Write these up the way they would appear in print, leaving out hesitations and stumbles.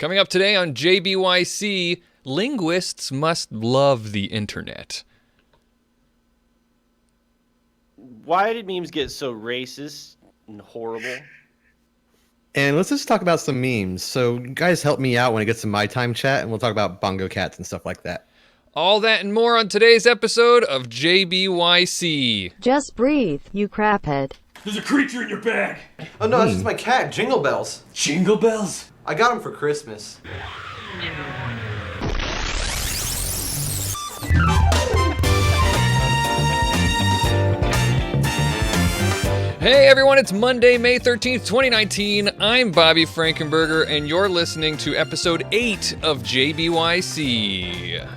Coming up today on JBYC, linguists must love the internet. Why did memes get so racist and horrible? And let's just talk about some memes. So guys help me out when it gets to my time chat, and we'll talk about bongo cats and stuff like that. All that and more on today's episode of JBYC. Just breathe, you craphead. There's a creature in your bag. Oh no, it's just my cat, Jingle Bells. Jingle bells? I got him for Christmas. Hey everyone, it's Monday, May 13th, 2019. I'm Bobby Frankenberger, and you're listening to episode 8 of JBYC.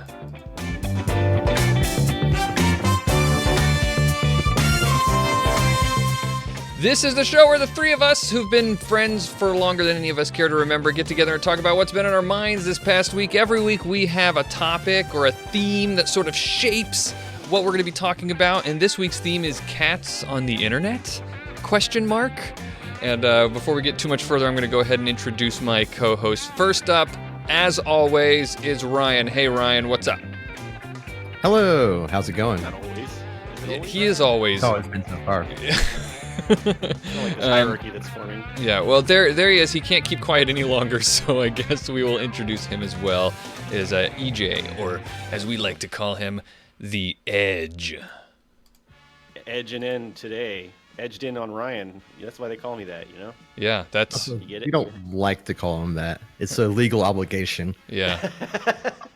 This is the show where the three of us, who've been friends for longer than any of us care to remember, get together and talk about what's been on our minds this past week. Every week we have a topic or a theme that sort of shapes what we're going to be talking about, and this week's theme is cats on the internet? ? And before we get too much further, I'm going to go ahead and introduce my co-host. First up, as always, is Ryan. Hey Ryan, what's up? Hello, how's it going? Not always. He is always. Oh, it's been so far. Like this hierarchy that's forming. Yeah, well, there he is. He can't keep quiet any longer, so I guess we will introduce him as well as EJ, or as we like to call him, the Edge. Edging in today. Edged in on Ryan. That's why they call me that, you know? Yeah, that's... You get it? You don't like to call him that. It's a legal obligation. Yeah.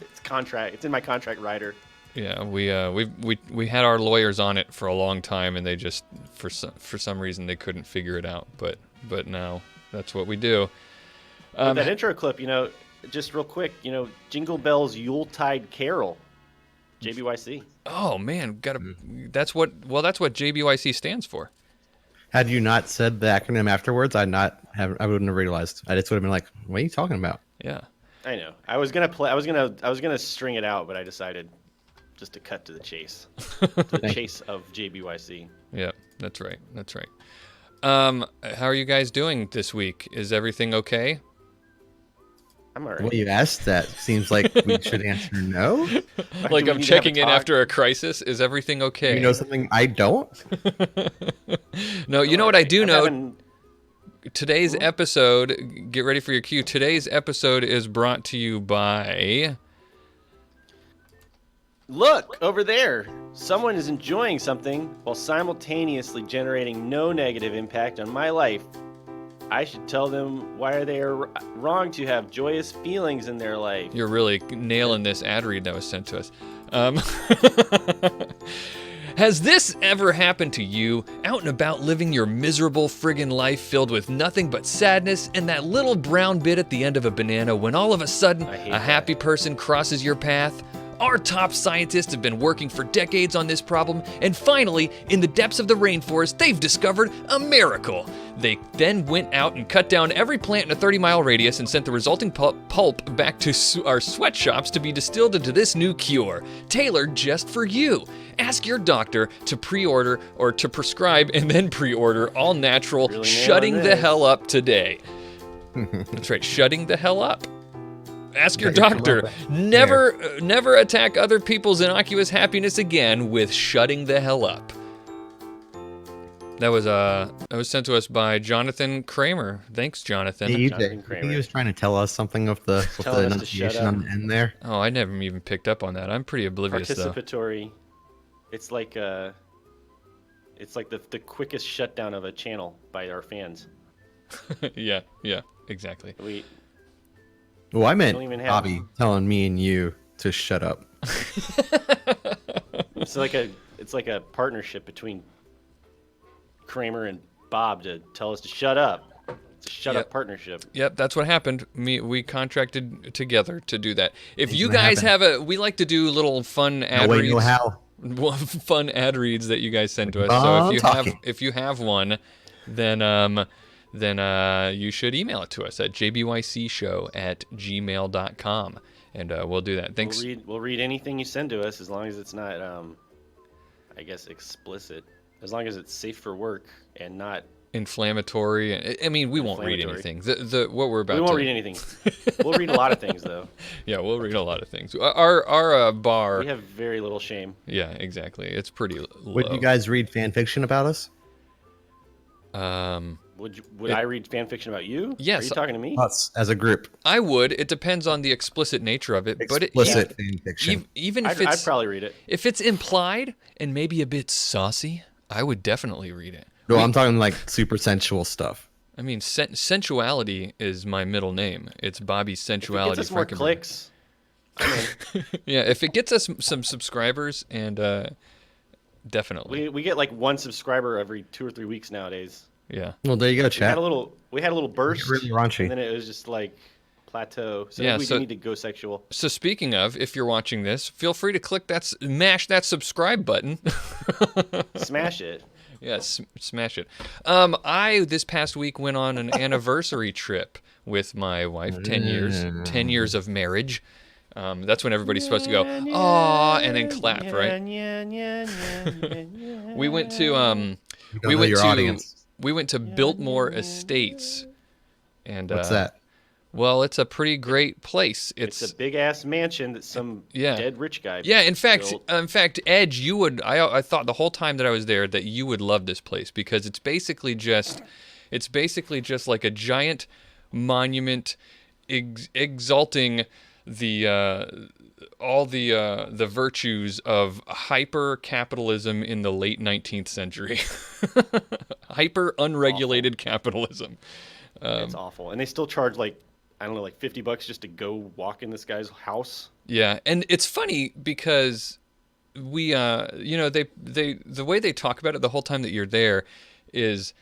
It's contract. It's in my contract rider. Yeah, we had our lawyers on it for a long time, and they just, for some reason, they couldn't figure it out. But now that's what we do. But that intro clip, just real quick, Jingle Bells Yuletide Carol, JBYC. Oh man, that's what JBYC stands for. Had you not said the acronym afterwards, I wouldn't have realized. I just would have been like, "What are you talking about?" Yeah. I know. I was gonna string it out, but I decided just to cut to the chase. To the chase of JBYC. Yeah, that's right. How are you guys doing this week? Is everything okay? I'm alright. Well, you asked that. Seems like we should answer no. Like Do we I'm need to checking have a in talk? after a crisis. Is everything okay? You know something I don't? No, you know what I do I'm know? having- Today's episode, get ready for your cue. Today's episode is brought to you by... Look, over there. Someone is enjoying something while simultaneously generating no negative impact on my life. I should tell them why they are wrong to have joyous feelings in their life. You're really nailing this ad read that was sent to us. Has this ever happened to you? Out and about living your miserable friggin' life filled with nothing but sadness and that little brown bit at the end of a banana when all of a sudden a happy person crosses your path? Our top scientists have been working for decades on this problem, and finally, in the depths of the rainforest, they've discovered a miracle. They then went out and cut down every plant in a 30-mile radius and sent the resulting pulp back to our sweatshops to be distilled into this new cure, tailored just for you. Ask your doctor to pre-order or to prescribe and then pre-order all natural, Really shutting nailing the this. hell up today. That's right, shutting the hell up. Ask your Got your doctor. dilemma. Never attack other people's innocuous happiness again with shutting the hell up. That was sent to us by Jonathan Kramer. Thanks, Jonathan. He Jonathan Kramer. was trying to tell us something with the Telling us to shut enunciation up. on the end there. Oh, I never even picked up on that. I'm pretty oblivious though. Participatory. It's like the quickest shutdown of a channel by our fans. Yeah, exactly. Well, I Don't meant even have- Bobby telling me and you to shut up. It's like a partnership between Kramer and Bob to tell us to shut up. It's a shut up partnership. Yep, that's what happened. We contracted together to do that. If Ain't you gonna guys happen. we like to do little fun ad No way, reads. no how. Fun ad reads that you guys send to us. Bon So talking. if you have one, then you should email it to us at jbycshow@gmail.com, and we'll do that. Thanks. We'll read anything you send to us as long as it's not, I guess, explicit. As long as it's safe for work and not inflammatory. I mean, we won't read Inflammatory. anything. The what we're about We won't to read anything. We'll read a lot of things, though. Yeah, we'll read a lot of things. Our bar. We have very little shame. Yeah, exactly. It's pretty low. Would you guys read fan fiction about us? Would I read fan fiction about you? Yes. Are you talking to me? Us as a group. I would. It depends on the explicit nature of it. Explicit fan fiction. Even if I'd it's probably read it. if it's implied and maybe a bit saucy, I would definitely read it. No, I'm talking like super sensual stuff. I mean, sensuality is my middle name. It's Bobby If it Sensuality. gets us more Frankenberg. clicks. Yeah, if it gets us some subscribers, and definitely. We get like one subscriber every 2 or 3 weeks nowadays. Yeah. Well, there you go, We had chat. a little burst, really raunchy. and then it was just like plateau. So Yeah, maybe we so- do need to go sexual. So speaking of, if you're watching this, feel free to click mash that subscribe button. Smash it. Yeah, smash it. I this past week went on an anniversary trip with my wife. 10 years of marriage. That's when everybody's supposed to go, "Aw," and then clap, right? We went to we went your to audience. we went to Biltmore Estates, and What's that? well, it's a pretty great place. It's a big ass mansion that some Yeah. dead rich guy. Yeah, in fact, built. Edge, you would. I thought the whole time that I was there that you would love this place because it's basically just like a giant monument exalting all the virtues of hyper capitalism in the late 19th century. Hyper unregulated capitalism. It's awful, and they still charge like I don't know, like $50 just to go walk in this guy's house. Yeah, and it's funny because we, the way they talk about it the whole time that you're there is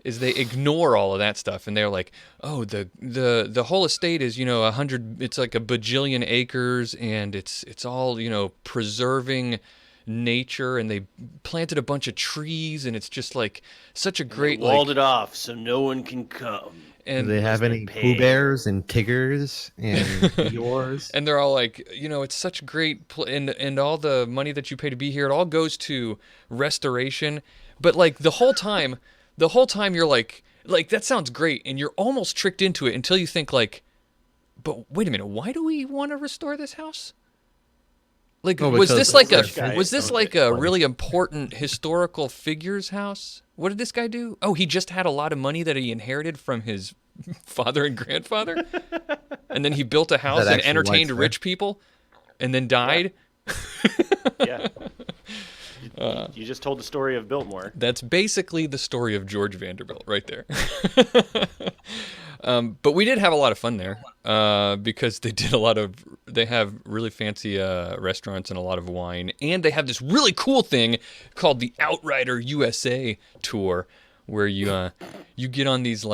they ignore all of that stuff, and they're like, oh, the whole estate is 100, it's like a bajillion acres, and it's all preserving nature, and they planted a bunch of trees, and it's just like such a great Walled it off so no one can come. and Do they have any Pooh Bears and Tiggers and yours? And they're all like, it's such great, and all the money that you pay to be here, it all goes to restoration. But like the whole time you're like that sounds great, and you're almost tricked into it until you think like, but wait a minute, why do we want to restore this house? Like, Oh, was because this like this guy was this owned like it. a really important historical figure's house? What did this guy do? Oh, he just had a lot of money that he inherited from his father and grandfather, and then he built a house and actually entertained why it's rich people, and then died. Yeah. You just told the story of Biltmore. That's basically the story of George Vanderbilt right there. But we did have a lot of fun there because they have really fancy restaurants and a lot of wine. And they have this really cool thing called the Outrider USA tour where you get on these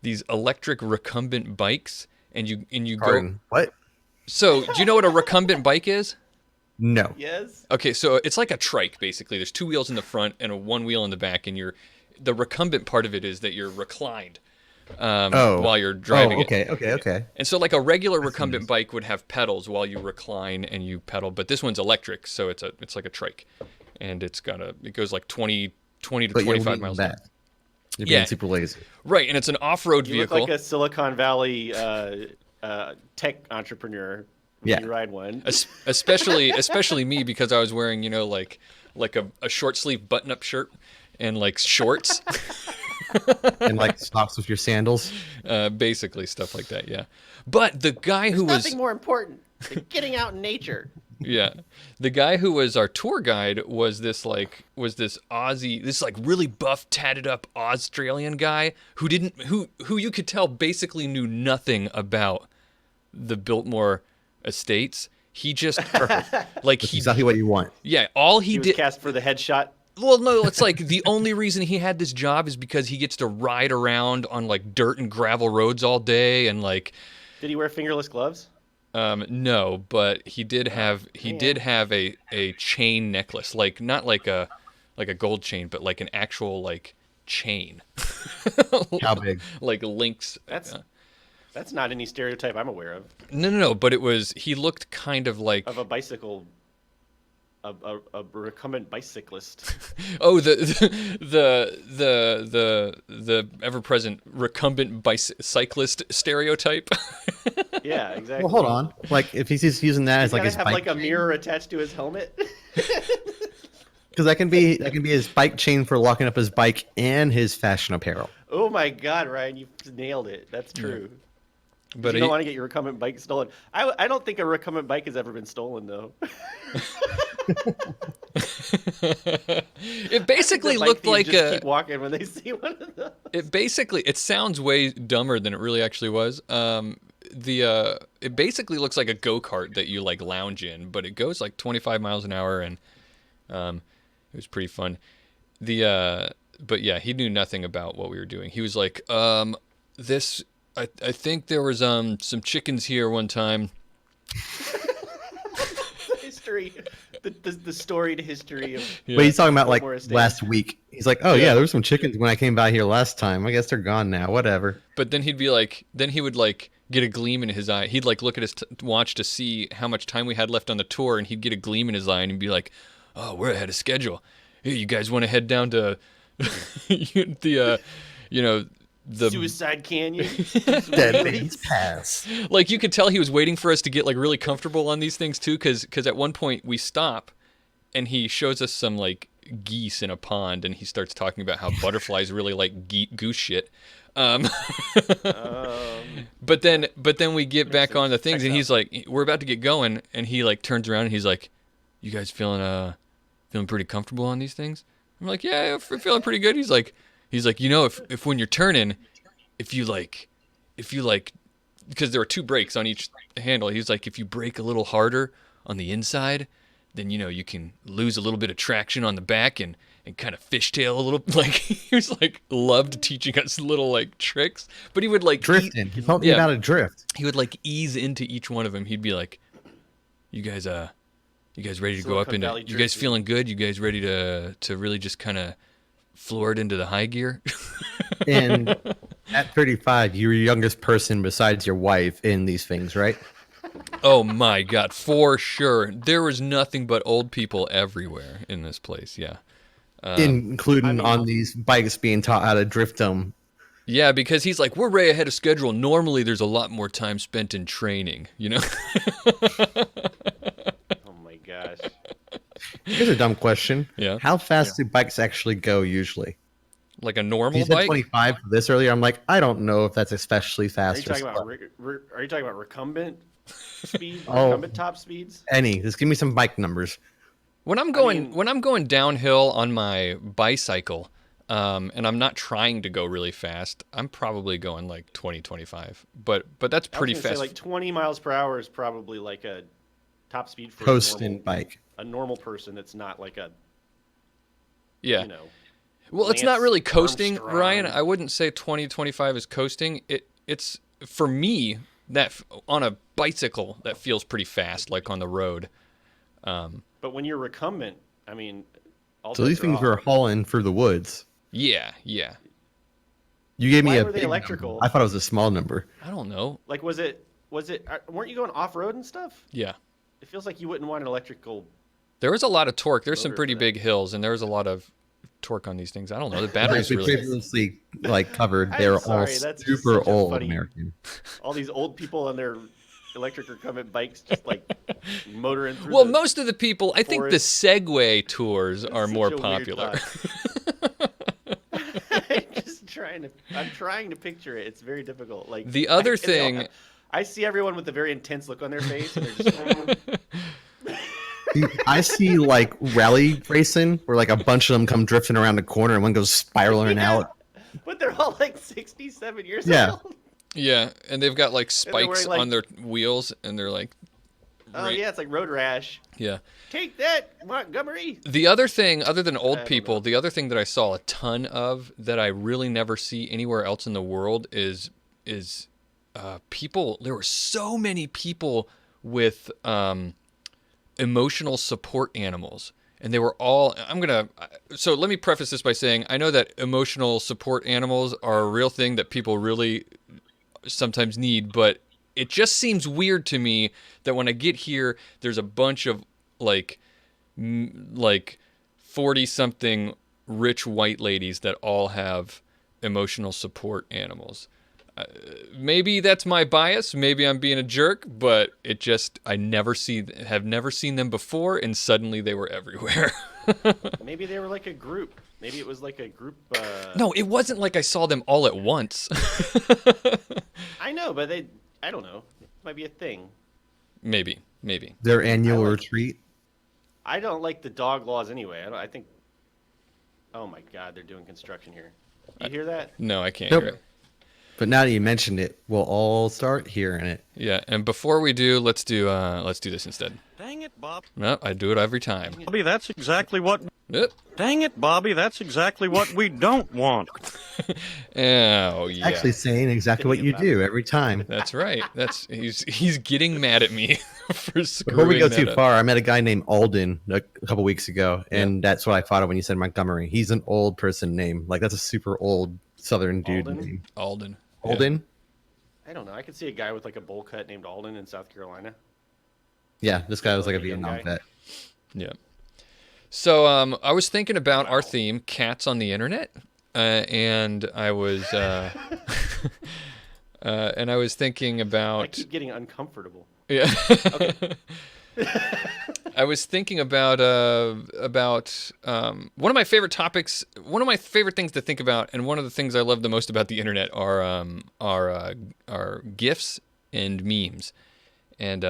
these electric recumbent bikes and you go. Pardon, what? So do you know what a recumbent bike is? No. Yes. Okay, so it's like a trike, basically. There's two wheels in the front and one wheel in the back, and the recumbent part of it is that you're reclined while you're driving it. Okay. And so like a regular recumbent bike would have pedals while you recline and you pedal, but this one's electric, so it's like a trike. And it goes like 20 to But 25 miles an hour. You're Yeah. being super lazy. Right, and it's an off-road You look vehicle. like a Silicon Valley tech entrepreneur when Yeah. you ride one. Especially me because I was wearing, like a short sleeve button up shirt and like shorts. And like socks with your sandals. Basically stuff like that, yeah. But the guy who was Nothing more important than getting out in nature. yeah, the guy who was our tour guide was this Aussie, this like really buff, tatted up Australian guy who you could tell basically knew nothing about the Biltmore Estates. He just like That's exactly what you want. yeah, all he He was did. cast for the headshot. Well, no, it's like the only reason he had this job is because he gets to ride around on like dirt and gravel roads all day and like. Did he wear fingerless gloves? No, but he did have a chain necklace, like not like a gold chain, but like an actual like chain. How big? Like links. That's not any stereotype I'm aware of No, but he looked kind of like a bicycle a recumbent bicyclist. Oh, the ever-present recumbent cyclist stereotype. Yeah, exactly. Well, hold on. Like, if he's just using that He's as like gotta his have bike like a chain, mirror attached to his helmet. because that can be his bike chain for locking up his bike and his fashion apparel. Oh my God, Ryan, you nailed it. That's true. But You don't want to get your recumbent bike stolen. I don't think a recumbent bike has ever been stolen though. it basically The bike looked thieves like just a. keep walking when they see one of those. It sounds way dumber than it really actually was. It basically looks like a go-kart that you like lounge in, but it goes like 25 miles an hour, and it was pretty fun. But yeah, he knew nothing about what we were doing. He was like, I think there was some chickens here one time. History, the storied history of. Yeah. But he's talking about like Fillmore Estate. last week. He's like, oh yeah, there were some chickens when I came by here last time. I guess they're gone now. Whatever. But then he would like get a gleam in his eye. He'd like look at his watch to see how much time we had left on the tour, and he'd get a gleam in his eye, and he'd be like, "Oh, we're ahead of schedule. Hey, you guys want to head down to the Suicide Canyon. Dead Man's Pass. Like, you could tell he was waiting for us to get like really comfortable on these things too, because at one point we stop, and he shows us some like geese in a pond, and he starts talking about how butterflies really like goose shit. But then we get back on the things, and he's like, we're about to get going, and he like turns around and he's like, "You guys feeling pretty comfortable on these things?" I'm like, "Yeah, we're feeling pretty good." He's like, if when you're turning, if you like, because there are two brakes on each handle. He's like, if you brake a little harder on the inside, then you can lose a little bit of traction on the back and kind of fishtail a little. Like, he was like loved teaching us little like tricks, but he would like Drifting. He told me about a drift. He would like ease into each one of them. He'd be like, you guys ready to go up Silicon into? Valley You guys drifting. feeling good? You guys ready to really just kind of floor it into the high gear?" And at 35, you're the youngest person besides your wife in these things, right? Oh my God, for sure. There was nothing but old people everywhere in this place. Yeah. Including on these bikes being taught how to drift them. Yeah, because he's like, we're way ahead of schedule. Normally there's a lot more time spent in training, Oh my gosh. Here's a dumb question. Yeah. How fast do bikes actually go usually? Like a normal You said bike? 25 for this earlier. I'm like, I don't know if that's especially Are you fast or talking about slow. are you talking about recumbent speed? Oh. Recumbent top speeds? Any. Just give me some bike numbers. When I'm going downhill on my bicycle, and I'm not trying to go really fast, I'm probably going like 20, 25. But that's pretty I was gonna fast. say like 20 miles per hour is probably like a top speed for Coasting bike. a normal person that's not like a Yeah. Well, it's not Lance really coasting, Armstrong. Ryan. I wouldn't say 20, 25 is coasting. It's for me that on a bicycle that feels pretty fast, like on the road. But when you're recumbent, I mean, all So these bets are things off. were hauling through the woods. Yeah. You gave me Why a were they big electrical? number. I thought it was a small number. I don't know. Like, was it? Weren't you going off road and stuff? Yeah. It feels like you wouldn't want an electrical. There was a lot of torque. There's some Motor pretty for that. big hills, and there was a lot of torque on these things. I don't know. The batteries We really. previously covered. I'm They're all sorry, that's just super such a old funny- American. All these old people on their electric recumbent bikes, just like motoring through. Well, the most of the people, I think the forest. Segway tours are Such more a weird popular. thought. I'm trying to picture it. It's very difficult. Like The other I thing- I see everyone with a very intense look on their face, and they're just I see like rally racing where like a bunch of them come drifting around the corner and one goes spiraling Yeah. out. But they're all like 67 years Yeah. old. Yeah, and they've got like they're spikes wearing, like- on their wheels, and they're like, Oh Right. yeah, it's like road rash. yeah. Take that, Montgomery. The other thing, other than I old don't people, know. the other thing that I saw a ton of that I really never see anywhere else in the world is people. There were so many people with emotional support animals, and they were all. So let me preface this by saying I know that emotional support animals are a real thing that people really sometimes need, but it just seems weird to me that when I get here, there's a bunch of like like 40-something rich white ladies that all have emotional support animals. Maybe that's my bias. Maybe I'm being a jerk, but I have never seen them before, and suddenly they were everywhere. Maybe they were like a group. Maybe it was like a group. No, it wasn't like I saw them all at once. I know, but I don't know. It might be a thing. Maybe. Their annual like- retreat. I don't like the dog laws anyway. I think. Oh my God, they're doing construction here. You hear that? No, I can't Nope. hear it. But now that you mentioned it, we'll all start hearing it. Yeah, and before we do, let's do this instead. Dang it, Bob. No, I do it every time. Bobby, that's exactly what... Yep. Dang it, Bobby, that's exactly what we don't want. Oh yeah. Actually saying exactly what you do every time. That's right. He's getting mad at me for screwing Before we go that too up. far, I met a guy named Alden a couple weeks ago, and that's what I thought of when you said Montgomery. He's an old person name. Like, that's a super old Southern dude Alden? name. Alden. Alden? I don't know. I could see a guy with like a bowl cut named Alden in South Carolina. Yeah, this guy was like a Like a young Vietnam guy. vet. Yeah. So I was thinking about our theme, cats on the internet, and I was thinking I about keep getting uncomfortable. yeah. I was thinking about one of my favorite topics, one of my favorite things to think about, and one of the things I love the most about the internet are GIFs and memes, and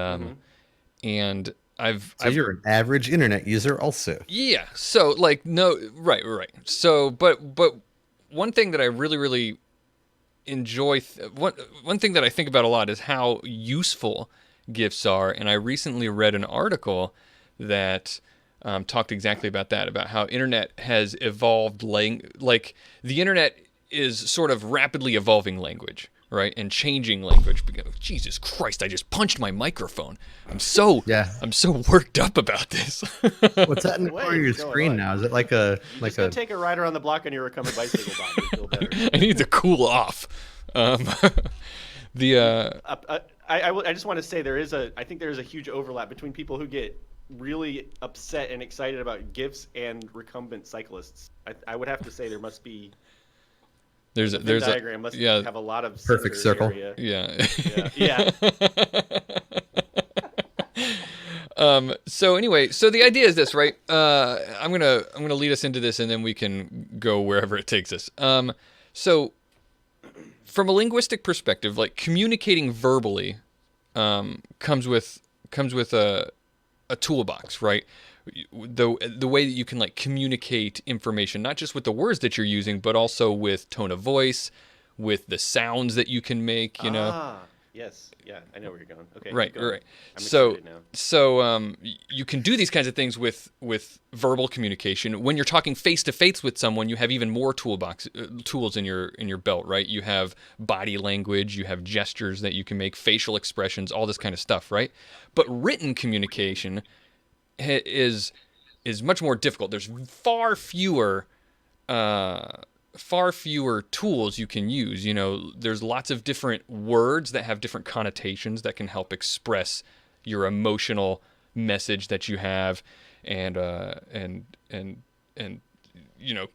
and So you're an average internet user also. yeah. So like no, right. So but one thing that I really enjoy, one thing that I think about a lot is how useful GIFs are, and I recently read an article that talked exactly about that, about how internet has evolved, like the internet is sort of rapidly evolving language, right, and changing language. Jesus Christ! I just punched my microphone. I'm so worked up about this. What's that in the corner of your What's going screen on? now? Is it like a Just go take a ride around the block on your recumbent bicycle, Bob. You'll feel better. I need to cool off. I just want to say I think there is a huge overlap between people who get really upset and excited about GIFs and recumbent cyclists. I would have to say there must be There's the a diagram must yeah. have a lot of Perfect center circle. area. Yeah. Yeah. So anyway, so the idea is this, right? I'm gonna lead us into this, and then we can go wherever it takes us. So from a linguistic perspective, like communicating verbally, comes with a toolbox, right? The way that you can like communicate information, not just with the words that you're using, but also with tone of voice, with the sounds that you can make, you know. Ah, yes. Yeah, I know where you're going. Okay. Right, keep going. right. I'm So, excited now. you can do these kinds of things with verbal communication. When you're talking face to face with someone, you have even more tools in your belt, right? You have body language, you have gestures that you can make, facial expressions, all this kind of stuff, right? But written communication is much more difficult. There's far fewer tools you can use. You know, there's lots of different words that have different connotations that can help express your emotional message that you have, and you know,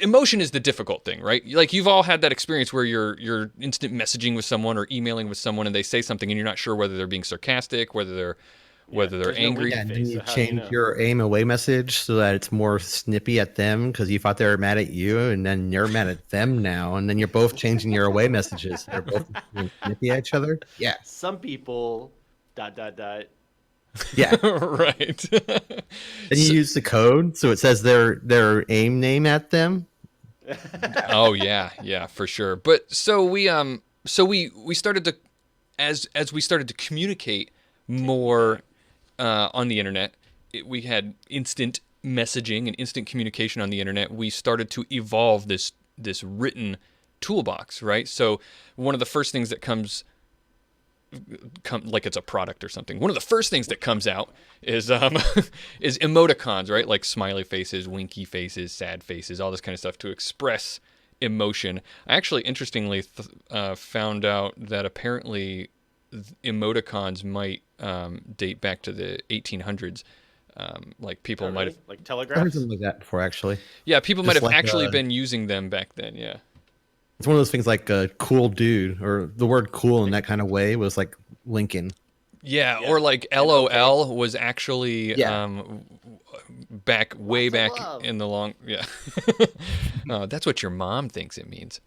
emotion is the difficult thing, right? Like you've all had that experience where you're instant messaging with someone or emailing with someone, and they say something, and you're not sure whether they're being sarcastic, whether they're there's no angry. Yeah, and Face, then you so how do you change know? your aim away message so that it's more snippy at them because you thought they were mad at you, and then you're mad at them now, and then you're both changing your away messages. They're both being snippy at each other. Yeah, Some people ... yeah. Right. And you use the code so it says their aim name at them. Oh yeah, for sure. But so we started to, as we started to communicate more on the internet, we had instant messaging and instant communication on the internet. We started to evolve this written toolbox, right? So one of the first things that comes like it's a product or something. One of the first things that comes out is is emoticons, right? Like smiley faces, winky faces, sad faces, all this kind of stuff to express emotion. I actually, interestingly, found out that apparently emoticons might date back to the 1800s. Like people Oh, might really? have, Like I heard telegraphs. something like that before, actually. yeah, people might Just have like, actually been using them back then. Yeah. It's one of those things like cool dude, or the word cool in that kind of way was like Lincoln. Yeah, Yeah. or like And okay. LOL was actually Yeah. way Lots of back love. in the long yeah. That's what your mom thinks it means.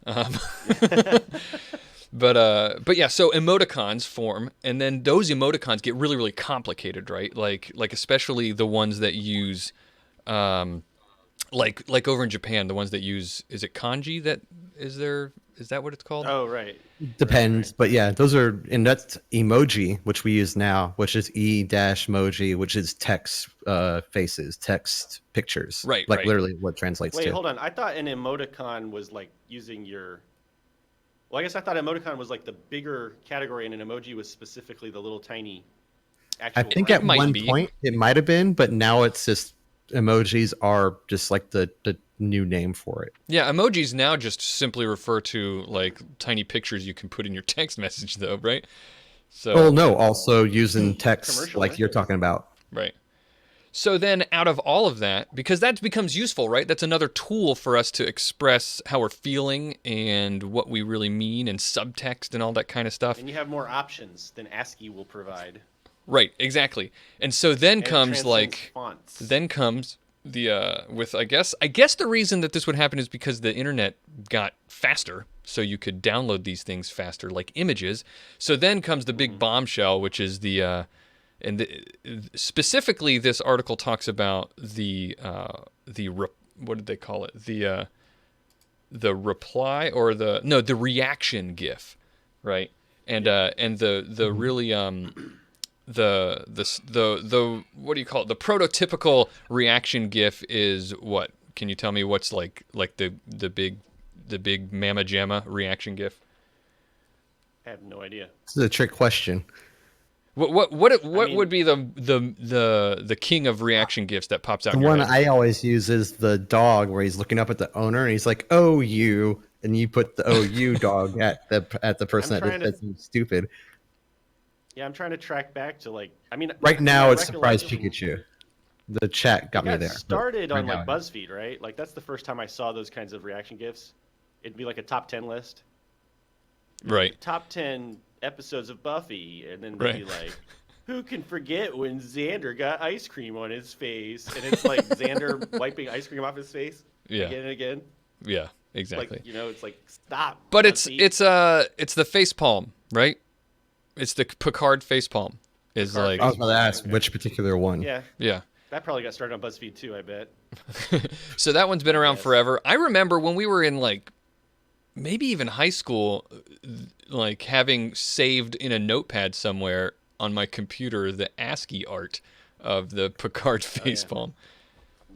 But yeah, so emoticons form, and then those emoticons get really really complicated, right? Like especially the ones that use like over in Japan, the ones that use, is it kanji that is that what it's called? Oh, right. Depends, Right. but yeah, those are, and that's emoji, which we use now, which is e-moji, which is text faces, text pictures, Right, like right. literally what translates Wait, to. hold on. I thought an emoticon was like using your. Well, I guess I thought emoticon was like the bigger category, and an emoji was specifically the little tiny. I Actual think It at graphic. might one be. point it might have been, but now it's just emojis are just like the new name for it. Yeah, emojis now just simply refer to like tiny pictures you can put in your text message, though, right? So, Oh no, also using text Commercial, like right? you're talking about. right. So then, out of all of that, because that becomes useful, right? That's another tool for us to express how we're feeling and what we really mean, and subtext and all that kind of stuff. And you have more options than ASCII will provide. Right, exactly. And so then And it comes transcends like, fonts. then comes the with I guess the reason that this would happen is because the internet got faster, so you could download these things faster, like images. So then comes the big bombshell, which is specifically this article talks about what did they call it, the reply, or the reaction GIF, right? And the really the what do you call it? The prototypical reaction GIF is what? Can you tell me what's like the big Mama Jamma reaction GIF? I have no idea. This is a trick question. What mean- would be the king of reaction GIFs that pops out The in your one head? I always use is the dog where he's looking up at the owner and he's like, "Oh, you," and you put the "Oh, you" dog at the person I'm that trying to- that's stupid. Yeah, I'm trying to track back to like. I mean, Right from now, my it's surprise recollection, Pikachu. The chat got It me got there. but started on right like now- BuzzFeed, right? Like that's the first time I saw those kinds of reaction gifs. It'd be like a top 10 list. Right. Top 10 episodes of Buffy, and then they'd Right. be like, "Who can forget when Xander got ice cream on his face?" And it's like Xander wiping ice cream off his face Yeah. again and again. Yeah. Exactly. Like it's like stop. But it's BuzzFeed. it's the face palm, right? It's the Picard face palm. Is Picard like I was about to ask Okay. which particular one. Yeah, yeah. that probably got started on BuzzFeed too. I bet. So that one's been around Yes. forever. I remember when we were in like maybe even high school, like having saved in a notepad somewhere on my computer the ASCII art of the Picard face palm.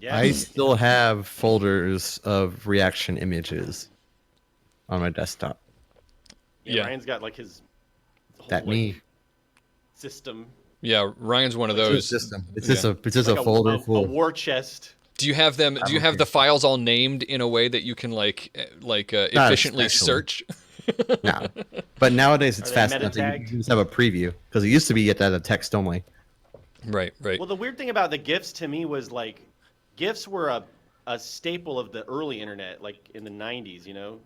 Yeah. I still have folders of reaction images on my desktop. Yeah, Yeah. Ryan's got like his whole, That like, me. system. Yeah, Ryan's one of It's those. just a Like folder a full. war chest. Do you have them? Do you have the files all named in a way that you can Not efficiently especially. search? No. But nowadays it's Are they fast enough that you meta-tagged? can just have a preview because it used to be you had to have a text only. Right, right. Well, the weird thing about the GIFs to me was like, GIFs were a staple of the early internet, like in the 90s, you know?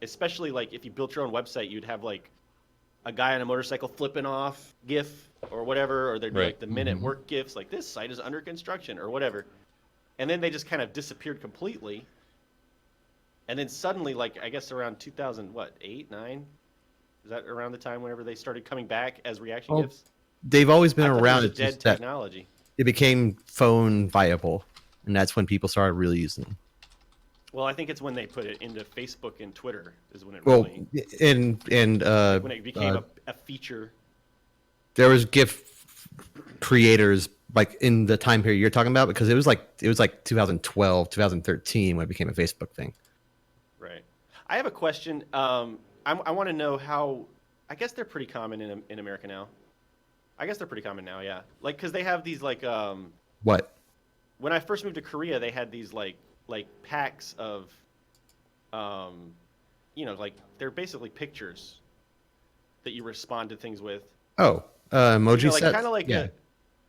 Especially like if you built your own website, you'd have like a guy on a motorcycle flipping off GIF or whatever, or there'd be Right. like the minute work GIFs, like this site is under construction or whatever. And then they just kind of disappeared completely. And then suddenly, like, I guess around 2000, what, 8, 9? Is that around the time whenever they started coming back as reaction Oh, GIFs? They've always been I thought it around. was a It's dead just that technology. it became phone viable, and that's when people started really using them. Well, I think it's when they put it into Facebook and Twitter is when it Well, really and when it became a feature. there was GIF creators like in the time period you're talking about because it was like 2012, 2013 when it became a Facebook thing. Right. I have a question. I want to know how. I guess they're pretty common in America now. I guess they're pretty common now. Yeah. Like because they have these like What? when I first moved to Korea, they had these like packs of like they're basically pictures that you respond to things with. Oh, emoji You know, like sets. kind of like yeah.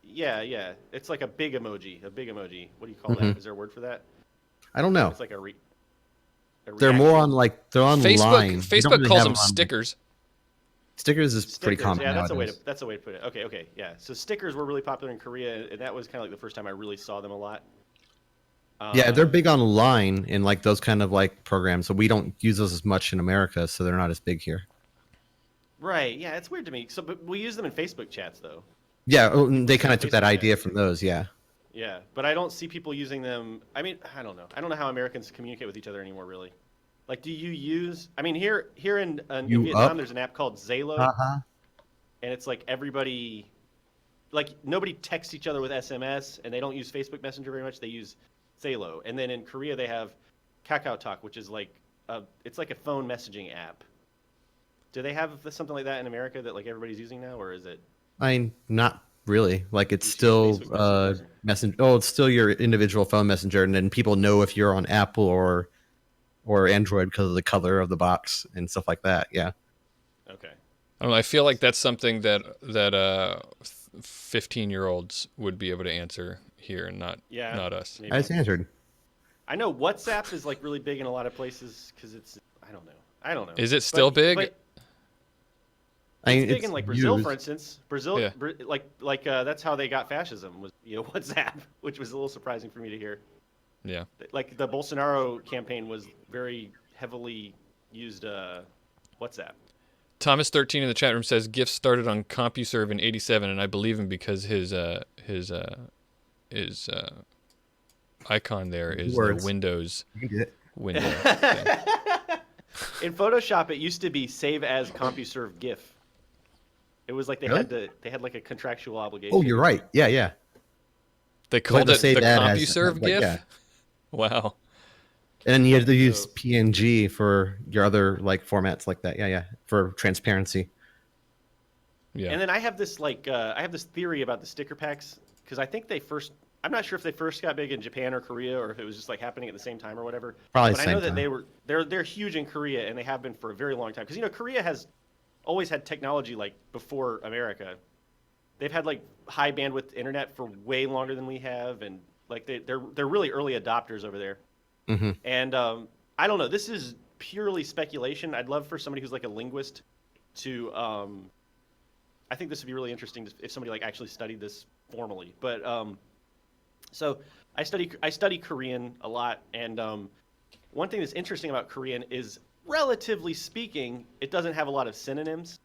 Yeah. It's like a big emoji. A big emoji. What do you call that? Is there a word for that? I don't know. It's like a They're more reaction. on like they're online. You don't Facebook really calls have them on, like- stickers. Stickers is pretty Stickers, common yeah, nowadays. that's a way to put it. Okay, yeah. So stickers were really popular in Korea, and that was kind of like the first time I really saw them a lot. Yeah, they're big online in like those kind of like programs. So we don't use those as much in America, so they're not as big here. Right. Yeah, it's weird to me. So, but we use them in Facebook chats though. Yeah, and they Use them kind in of took that Facebook idea chats. from those. Yeah. Yeah, but I don't see people using them. I mean, I don't know. I don't know how Americans communicate with each other anymore, really. Like, do you use? I mean, here in You Vietnam, up? there's an app called Zalo, Uh-huh. and it's like everybody, like nobody texts each other with SMS, and they don't use Facebook Messenger very much. They use Zalo, and then in Korea they have Kakao Talk, which is like it's like a phone messaging app. Do they have something like that in America that like everybody's using now, or is it? I mean, not really. Like it's You see still Facebook Messenger? messenger. Oh, it's still your individual phone messenger, and then people know if you're on Apple or Android because of the color of the box and stuff like that. Yeah. Okay. I don't know. I feel like that's something that 15-year-olds would be able to answer here, and not us. Maybe. I just answered. I know WhatsApp is like really big in a lot of places because it's. I don't know. Is it still big? But I mean, it's big in like Brazil, used. for instance. Brazil, Yeah. like that's how they got fascism was WhatsApp, which was a little surprising for me to hear. Yeah. Like the Bolsonaro campaign was very heavily used WhatsApp. Thomas13 in the chat room says gifts started on CompuServe in '87, and I believe him because his icon there is Words. the Windows You can get it. window. thing. In Photoshop, it used to be save as CompuServe GIF. It was like they had like a contractual obligation. Oh, you're right. Yeah. They called to it say the that as- CompuServe like, GIF. yeah. Wow. And you had to use So- PNG for your other like formats like that. Yeah, for transparency. Yeah. And then I have this theory about the sticker packs because I think I'm not sure if they first got big in Japan or Korea or if it was just like happening at the same time or whatever. Probably but the I know same that time. they're huge in Korea and they have been for a very long time because Korea has always had technology like before America. They've had like high bandwidth internet for way longer than we have, and like they're really early adopters over there. Mm-hmm. And I don't know. This is purely speculation. I'd love for somebody who's like a linguist to. I think this would be really interesting if somebody like actually studied this formally. But so I study Korean a lot, and one thing that's interesting about Korean is, relatively speaking, it doesn't have a lot of synonyms.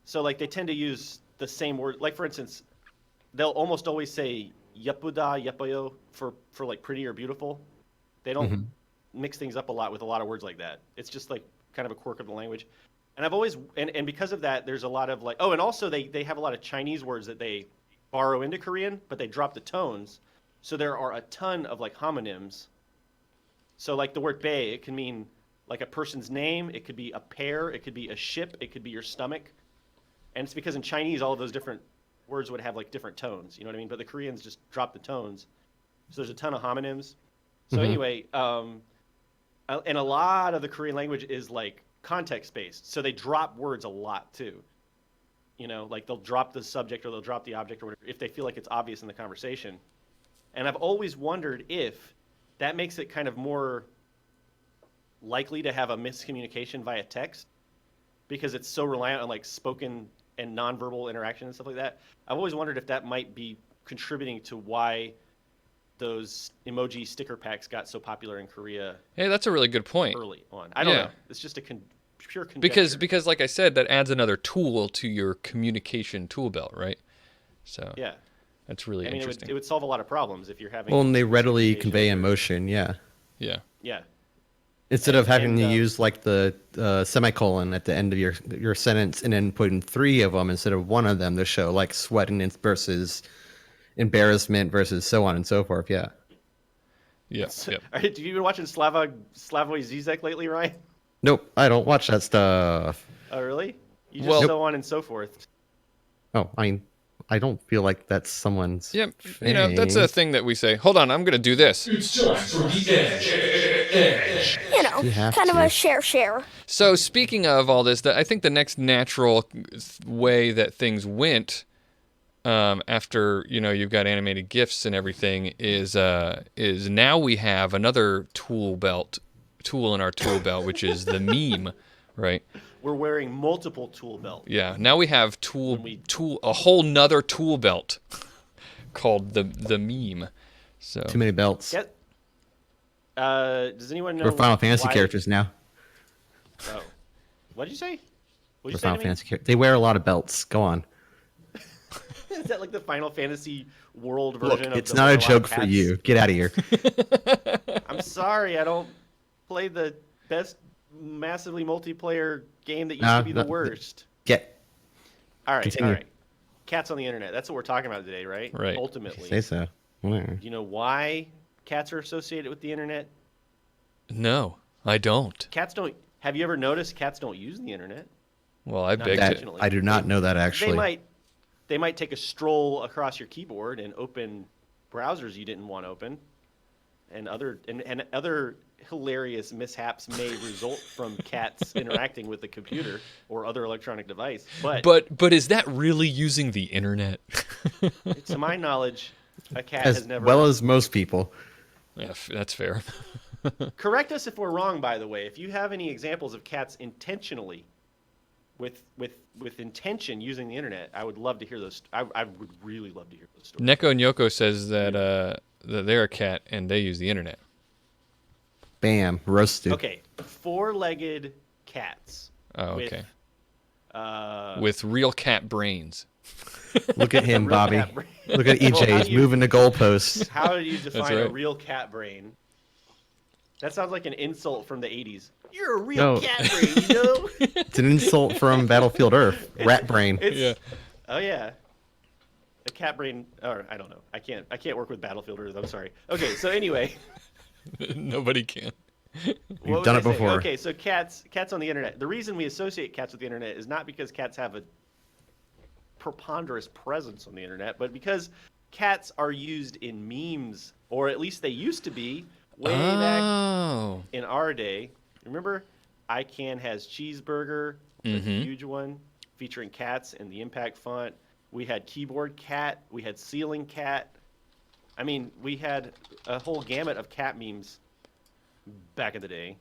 So like they tend to use the same word. Like for instance, they'll almost always say yepuda, yepayo for like pretty or beautiful. They don't mix things up a lot with a lot of words like that. It's just like kind of a quirk of the language. And I've always and because of that, there's a lot of like and also they have a lot of Chinese words that they borrow into Korean, but they drop the tones. So there are a ton of like homonyms. So like the word bae, it can mean like a person's name, it could be a pear, it could be a ship, it could be your stomach. And it's because in Chinese all of those different words would have like different tones, you know what I mean? But the Koreans just drop the tones. So there's a ton of homonyms. So anyway, and a lot of the Korean language is like context based. So they drop words a lot too. Like they'll drop the subject or they'll drop the object or whatever if they feel like it's obvious in the conversation. And I've always wondered if that makes it kind of more likely to have a miscommunication via text because it's so reliant on like spoken and nonverbal interaction and stuff like that. I've always wondered if that might be contributing to why those emoji sticker packs got so popular in Korea Hey, that's a really good point. early on. I don't Yeah. know. It's just a pure conjecture. Because like I said, that adds another tool to your communication tool belt, right? So yeah, that's really I mean, interesting. it would solve a lot of problems if you're having. Well, and they readily miscommunication convey or- emotion. Yeah. Yeah. Yeah, Instead of having And, to use like the semicolon at the end of your sentence and then putting 3 of them instead of 1 of them to show like sweat and versus embarrassment versus so on and so forth. Yeah. Yeah. Yep. All right, have you been watching Slavoj Zizek lately, Ryan? Nope. I don't watch that stuff. Oh, really? You just Well- so on and so forth. Oh, I don't feel like that's someone's. Yep. That's a thing that we say. Hold on, I'm gonna do this. It's time for the edge. You have kind of to. a share. So speaking of all this, I think the next natural way that things went after you've got animated GIFs and everything is now we have another tool in our tool belt, which is the meme, right? We're wearing multiple tool belts. Yeah. Now we have a whole nother tool belt called the meme. So Too many belts. Does anyone know? We're Final Fantasy characters now. Oh, what did you say? What did We're you say Final to me? Fantasy characters. They wear a lot of belts. Go on. Is that like the Final Fantasy world Look, version of it's the not a Wear Lot joke for Cats? you. Get out of here. I'm sorry, I don't play the best massively multiplayer game that used to be the worst. Get. All right, Continue. all right. Cats on the internet. That's what we're talking about today, right? Right. Ultimately. Say so. Whatever. Do you know why cats are associated with the internet? no, I don't. Cats don't. Have you ever noticed cats don't use the internet? Well, I Not beg That, to. intentionally. I do not know that actually. They might take a stroll across your keyboard and open browsers you didn't want open, and other hilarious mishaps may result from cats interacting with the computer or other electronic device. But is that really using the internet? To my knowledge, a cat As has never. well as most people. Yeah, that's fair. Correct us if we're wrong, by the way. If you have any examples of cats intentionally, with intention using the internet, I would love to hear those. I would really love to hear those stories. Neko Nyoko says that they're a cat and they use the internet. Bam. Roasted. Okay, four-legged cats. Oh, with, okay. With real cat brains. Look at him, Real Bobby. cat brain. Look at Well, EJ. how He's do you- moving the goalposts. How do you define a right. real cat brain? That sounds like an insult from the 80s. You're a real No. cat brain, you know? It's an insult from Battlefield Earth. Rat brain. It's, Yeah. Oh yeah. A cat brain, or I don't know. I can't work with Battlefield Earth. I'm sorry. Okay, so anyway, Nobody can. what done was it I saying? before. Okay, so cats on the internet. The reason we associate cats with the internet is not because cats have a preponderous presence on the internet, but because cats are used in memes, or at least they used to be way back Oh. in our day. Remember, ICANN has cheeseburger, a huge one, featuring cats in the impact font. We had keyboard cat. We had ceiling cat. I mean, we had a whole gamut of cat memes back in the day.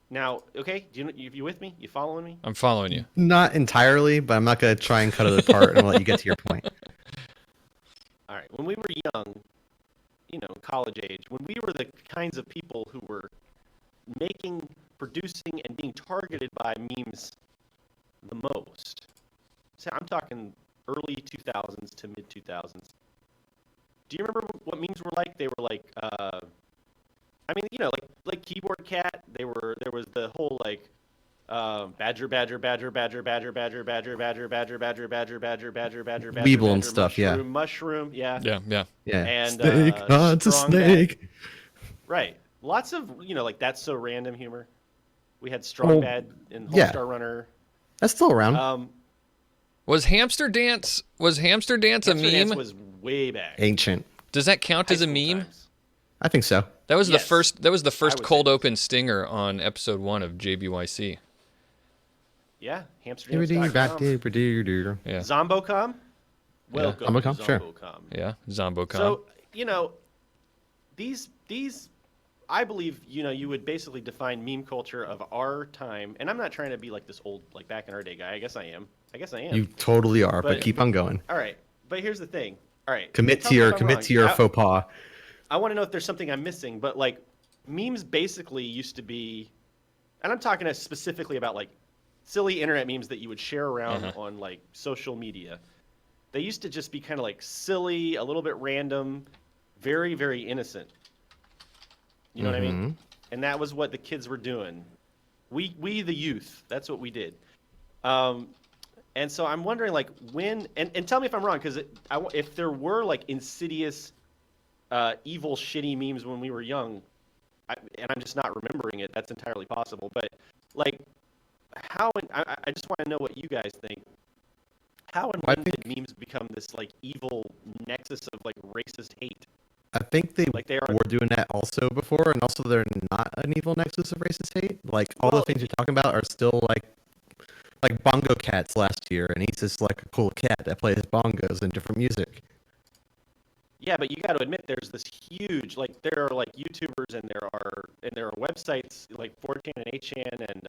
Now, okay, you with me? You following me? I'm following you. Not entirely, but I'm not going to try and cut it apart and let you get to your point. All right. When we were young, college age, when we were the kinds of people who were making, producing, and being targeted by memes the most. So I'm talking early 2000s to mid 2000s. Do you remember what memes were like? They were like, like keyboard cat. There was the whole like, badger, badger, badger, badger, badger, badger, badger, badger, badger, badger, badger, badger, badger, badger, Weeble and stuff, yeah. Mushroom, yeah. Yeah. Yeah. And, snake. Oh, it's a strong snake. Right. Lots of, like that's so random humor. We had Strong Bad and yeah. Homestar Runner. That's still around. Was Hamster Dance a Hamster Dance meme? was way back. Ancient. Does that count as a High school meme? times. I think so. That was Yes. the first would cold say open stinger on episode 1 of JBYC. Yeah, hamster Yeah. Zombocom. Welcome Zombocom, to sure. Zombocom. Yeah, Zombocom. So, these I believe, you would basically define meme culture of our time, and I'm not trying to be like this old, like back in our day guy. I guess I am. You totally are, but But- keep on going. All right, but here's the thing. All right, Commit tell to me your if I'm wrong. faux pas. I want to know if there's something I'm missing, but like memes basically used to be, and I'm talking specifically about like silly internet memes that you would share around on like social media. They used to just be kind of like silly, a little bit random, very, very innocent. You know what I mean? And that was what the kids were doing. We the youth, that's what we did. And so I'm wondering like when, and tell me if I'm wrong, because if there were like insidious evil, shitty memes when we were young, and I'm just not remembering it. That's entirely possible. But like, I just want to know what you guys think. How and when did memes become this like evil nexus of like racist hate? I think they Like they are- were doing that also before, and also they're not an evil nexus of racist hate. Like all the Well, things you're talking about are still like like Bongo Cats last year, and he's just like a cool cat that plays bongos and different music. Yeah, but you got to admit there's this huge like there are like YouTubers and there are websites like 4chan and 8chan and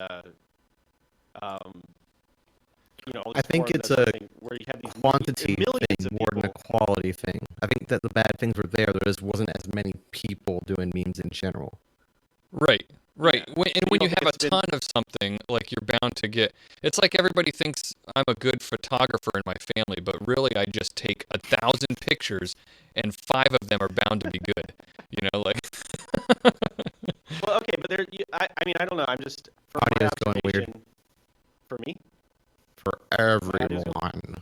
um I think it's a where you have these quantity millions thing of more than a people. quality thing. I think that the bad things were there. There just wasn't as many people doing memes in general. Right, right. Yeah. And You when you don't think have a it's been- ton of something, like you're bound to get. It's like everybody thinks I'm a good photographer in my family, but really I just take 1,000 pictures, and 5 of them are bound to be good. You know, like. Well, okay, but I mean, I don't know. I'm just from my Audio's going weird. observation. For me, For audio's going- everyone.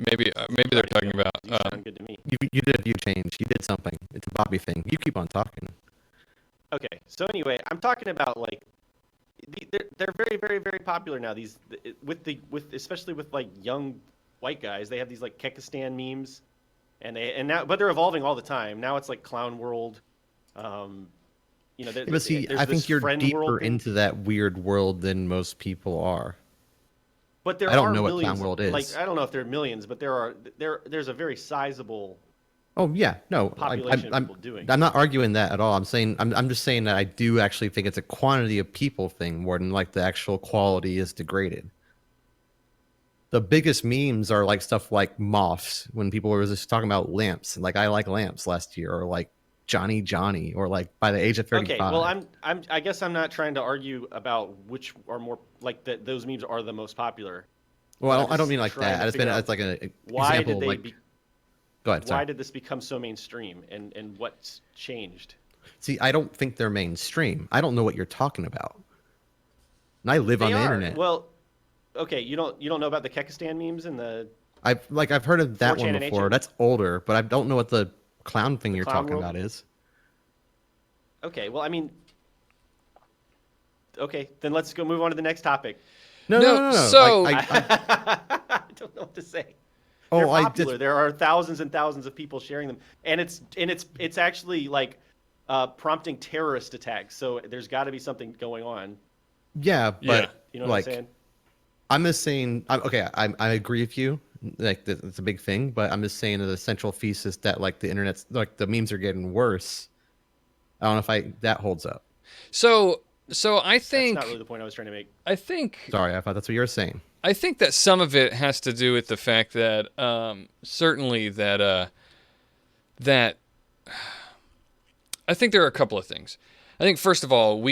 Maybe they're talking about. you sound good to me. You did a few change. You did something. It's a Bobby thing. You keep on talking. Okay, so anyway, I'm talking about like they're very very very popular now. These with especially with like young white guys, they have these like Kekistan memes, and now but they're evolving all the time. Now it's like Clown World. But see, there's I this think you're friend deeper world thing. into that weird world than most people are. But there I don't are know what millions, Clown World is. Like I don't know if there are millions, but there's a very sizable Oh yeah, no, population of people doing. I'm not arguing that at all. I'm just saying that I do actually think it's a quantity of people thing more than like the actual quality is degraded. The biggest memes are like stuff like moths when people were just talking about lamps, like I like lamps last year, or like Johnny, or like by the age of 35. Okay, well, I guess I'm not trying to argue about which are more like that. Those memes are the most popular. Well, I'm I don't just mean like trying that. to I just mean figure it's like an why example. did they Like, go ahead. why Sorry. did this become so mainstream, and what's changed? See, I don't think they're mainstream. I don't know what you're talking about. And I live on They the are. internet. Well, okay, you don't know about the Kekistan memes and the I've heard of that 4chan one and before. 8chan? That's older, but I don't know what the clown thing you're clown talking world? about is. Okay, well, I mean, okay, then let's go move on to the next topic. No. so- I don't know what to say. Oh, They're I popular. did. There are thousands and thousands of people sharing them, and it's actually like prompting terrorist attacks. So there's got to be something going on. Yeah, but Yeah. You know like what I'm saying? I'm just saying. I agree with you. Like it's a big thing, but I'm just saying that the central thesis that like the internet's like the memes are getting worse. I don't know if that holds up. So I That's think not really the point I was trying to make. I think Sorry, I thought that's what you were saying. I think that some of it has to do with the fact that certainly that that I think there are a couple of things. I think first of all,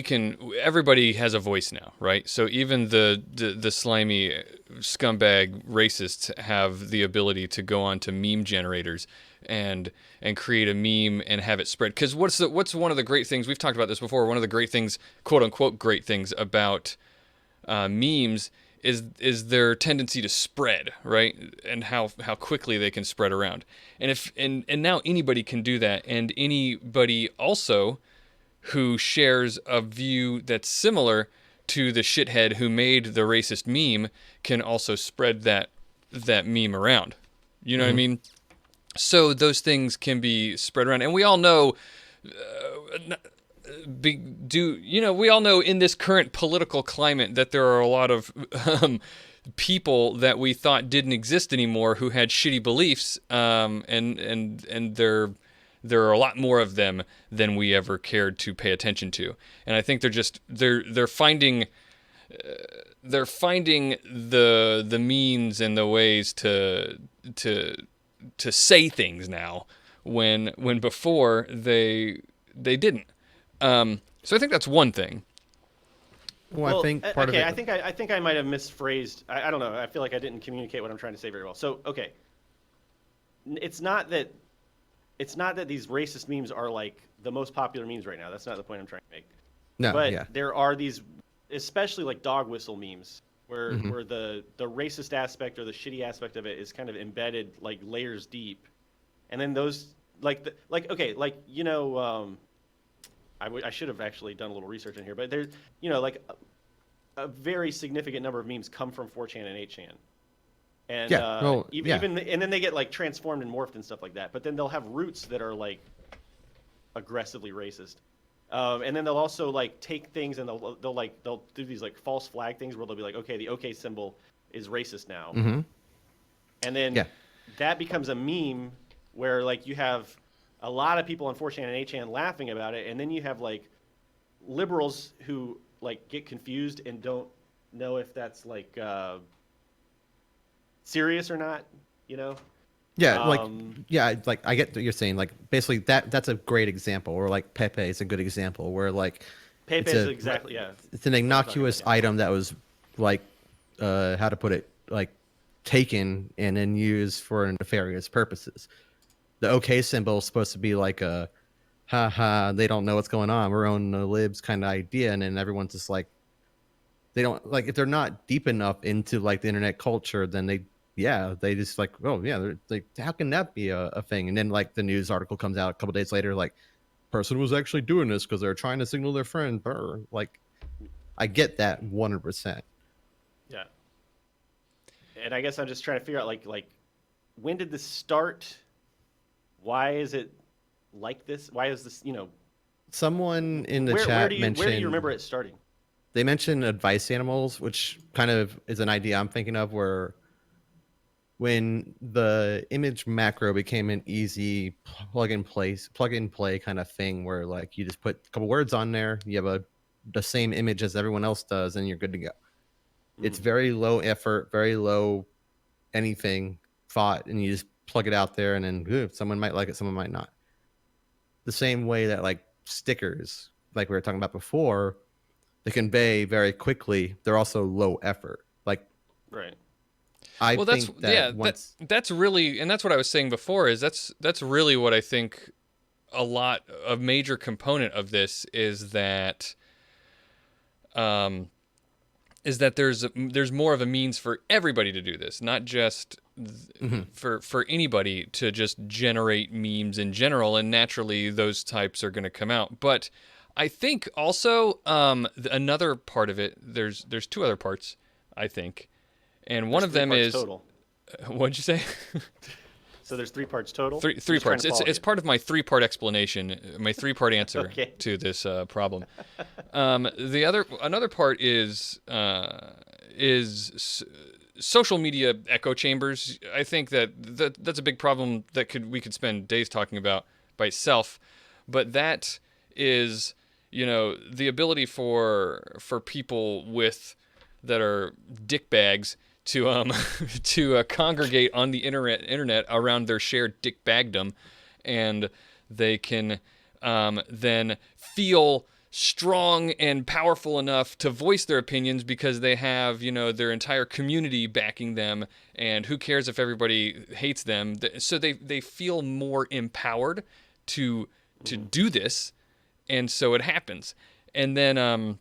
everybody has a voice now, right? So even the slimy scumbag racists have the ability to go on to meme generators and create a meme and have it spread. Because what's one of the great things, we've talked about this before, one of the great things, quote unquote great things about memes is their tendency to spread, right? And how quickly they can spread around. And now anybody can do that, and anybody also who shares a view that's similar to the shithead who made the racist meme can also spread that meme around. You know what I mean? So those things can be spread around, and we all know. We all know in this current political climate that there are a lot of people that we thought didn't exist anymore who had shitty beliefs, and there are a lot more of them than we ever cared to pay attention to. And I think they're finding the means and the ways to say things now when before they didn't. So I think that's one thing. Well, I think part okay, of it. I think I might have misphrased. I don't know. I feel like I didn't communicate what I'm trying to say very well. So okay, it's not that these racist memes are like the most popular memes right now. That's not the point I'm trying to make. No, But yeah. there are these, especially like dog whistle memes, where the racist aspect or the shitty aspect of it is kind of embedded like layers deep, and then those I should have actually done a little research in here, but there's like a very significant number of memes come from 4chan and 8chan. And even and then they get like transformed and morphed and stuff like that. But then they'll have roots that are like aggressively racist. And then they'll also like take things and they'll do these like false flag things where they'll be like, okay, the OK symbol is racist now. Mm-hmm. And then that becomes a meme where like you have a lot of people on 4chan and 8chan laughing about it, and then you have like liberals who like get confused and don't know if that's like serious or not, you know? Yeah, like I get what you're saying. Like basically that's a great example, or like Pepe is a good example, where like Pepe it's is a- exactly, yeah. it's an innocuous item that was like how to put it, like taken and then used for nefarious purposes. The OK symbol is supposed to be like a haha, they don't know what's going on, we're on the libs kind of idea, and then everyone's just like, they don't like, if they're not deep enough into like the internet culture, then they just like, oh yeah, they're like, how can that be a thing? And then like the news article comes out a couple days later, like, person was actually doing this because they're trying to signal their friend. Brr. Like, I get that 100%. Yeah. And I guess I'm just trying to figure out like when did this start? Why is it like this? Why is this, Someone in the where chat do you mentioned, remember it starting? they mentioned advice animals, which kind of is an idea I'm thinking of, where when the image macro became an easy plug and play kind of thing, where like you just put a couple words on there, you have the same image as everyone else does, and you're good to go. It's very low effort, very low anything thought, and you just plug it out there, and then someone might like it, someone might not. The same way that like stickers, like we were talking about before, they convey very quickly. They're also low effort. Like, Right. I Well, think that's really, and that's what I was saying before, is that's really what I think a major component of this is that there's more of a means for everybody to do this, not just for anybody to just generate memes in general, and naturally those types are going to come out. But I think also another part of it, there's two other parts, I think. And one of them is total. What'd you say? So there's 3 parts total. Three parts. It's part of my 3-part explanation, my 3-part answer to this problem. Another part is social media echo chambers. I think that's a big problem that we could spend days talking about by itself, but that is, the ability for people that are dickbags to congregate on the internet around their shared dickbagdom, and they can then feel strong and powerful enough to voice their opinions because they have, their entire community backing them, and who cares if everybody hates them. So they feel more empowered to do this, and so it happens. And then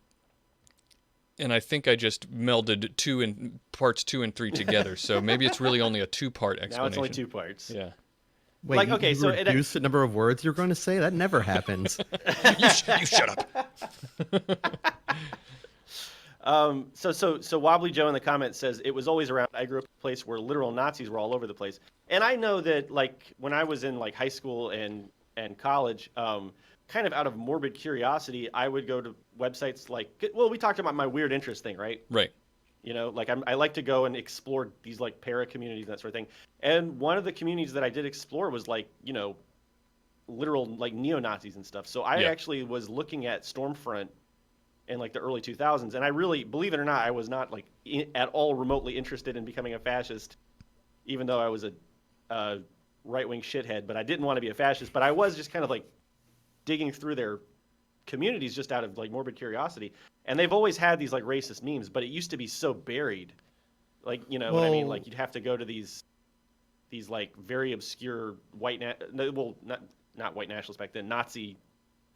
and I think I just melded parts 2 and 3 together. So maybe it's really only a 2-part explanation. Now it's only 2 parts. Yeah. Wait, like, you, okay, you so reduce the number of words you're going to say? That never happens. You shut up. So Wobbly Joe in the comments says, it was always around. I grew up in a place where literal Nazis were all over the place. And I know that, like, when I was in, like, high school and college, kind of out of morbid curiosity, I would go to websites like, well, we talked about my weird interest thing, right? Right. Like I like to go and explore these like para communities and that sort of thing. And one of the communities that I did explore was like, literal like neo-Nazis and stuff. So I actually was looking at Stormfront in like the early 2000s. And I really, believe it or not, I was not like at all remotely interested in becoming a fascist, even though I was a right-wing shithead, but I didn't want to be a fascist. But I was just kind of like digging through their communities just out of like morbid curiosity, and they've always had these like racist memes, but it used to be so buried, like what I mean, like you'd have to go to these like very obscure not white nationalists back then, Nazi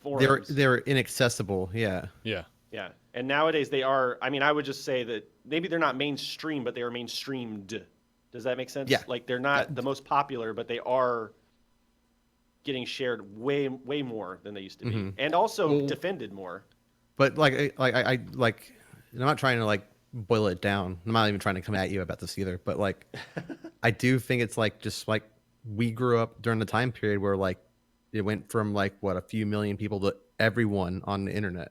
forums. They're inaccessible. Yeah. And nowadays they are. I mean, I would just say that maybe they're not mainstream, but they are mainstreamed. Does that make sense? Yeah. Like they're not the most popular, but they are getting shared way more than they used to be, and also defended more. But like I like, I'm not trying to like boil it down. I'm not even trying to come at you about this either. But like, I do think it's like just like we grew up during the time period where like it went from like a few million people to everyone on the internet.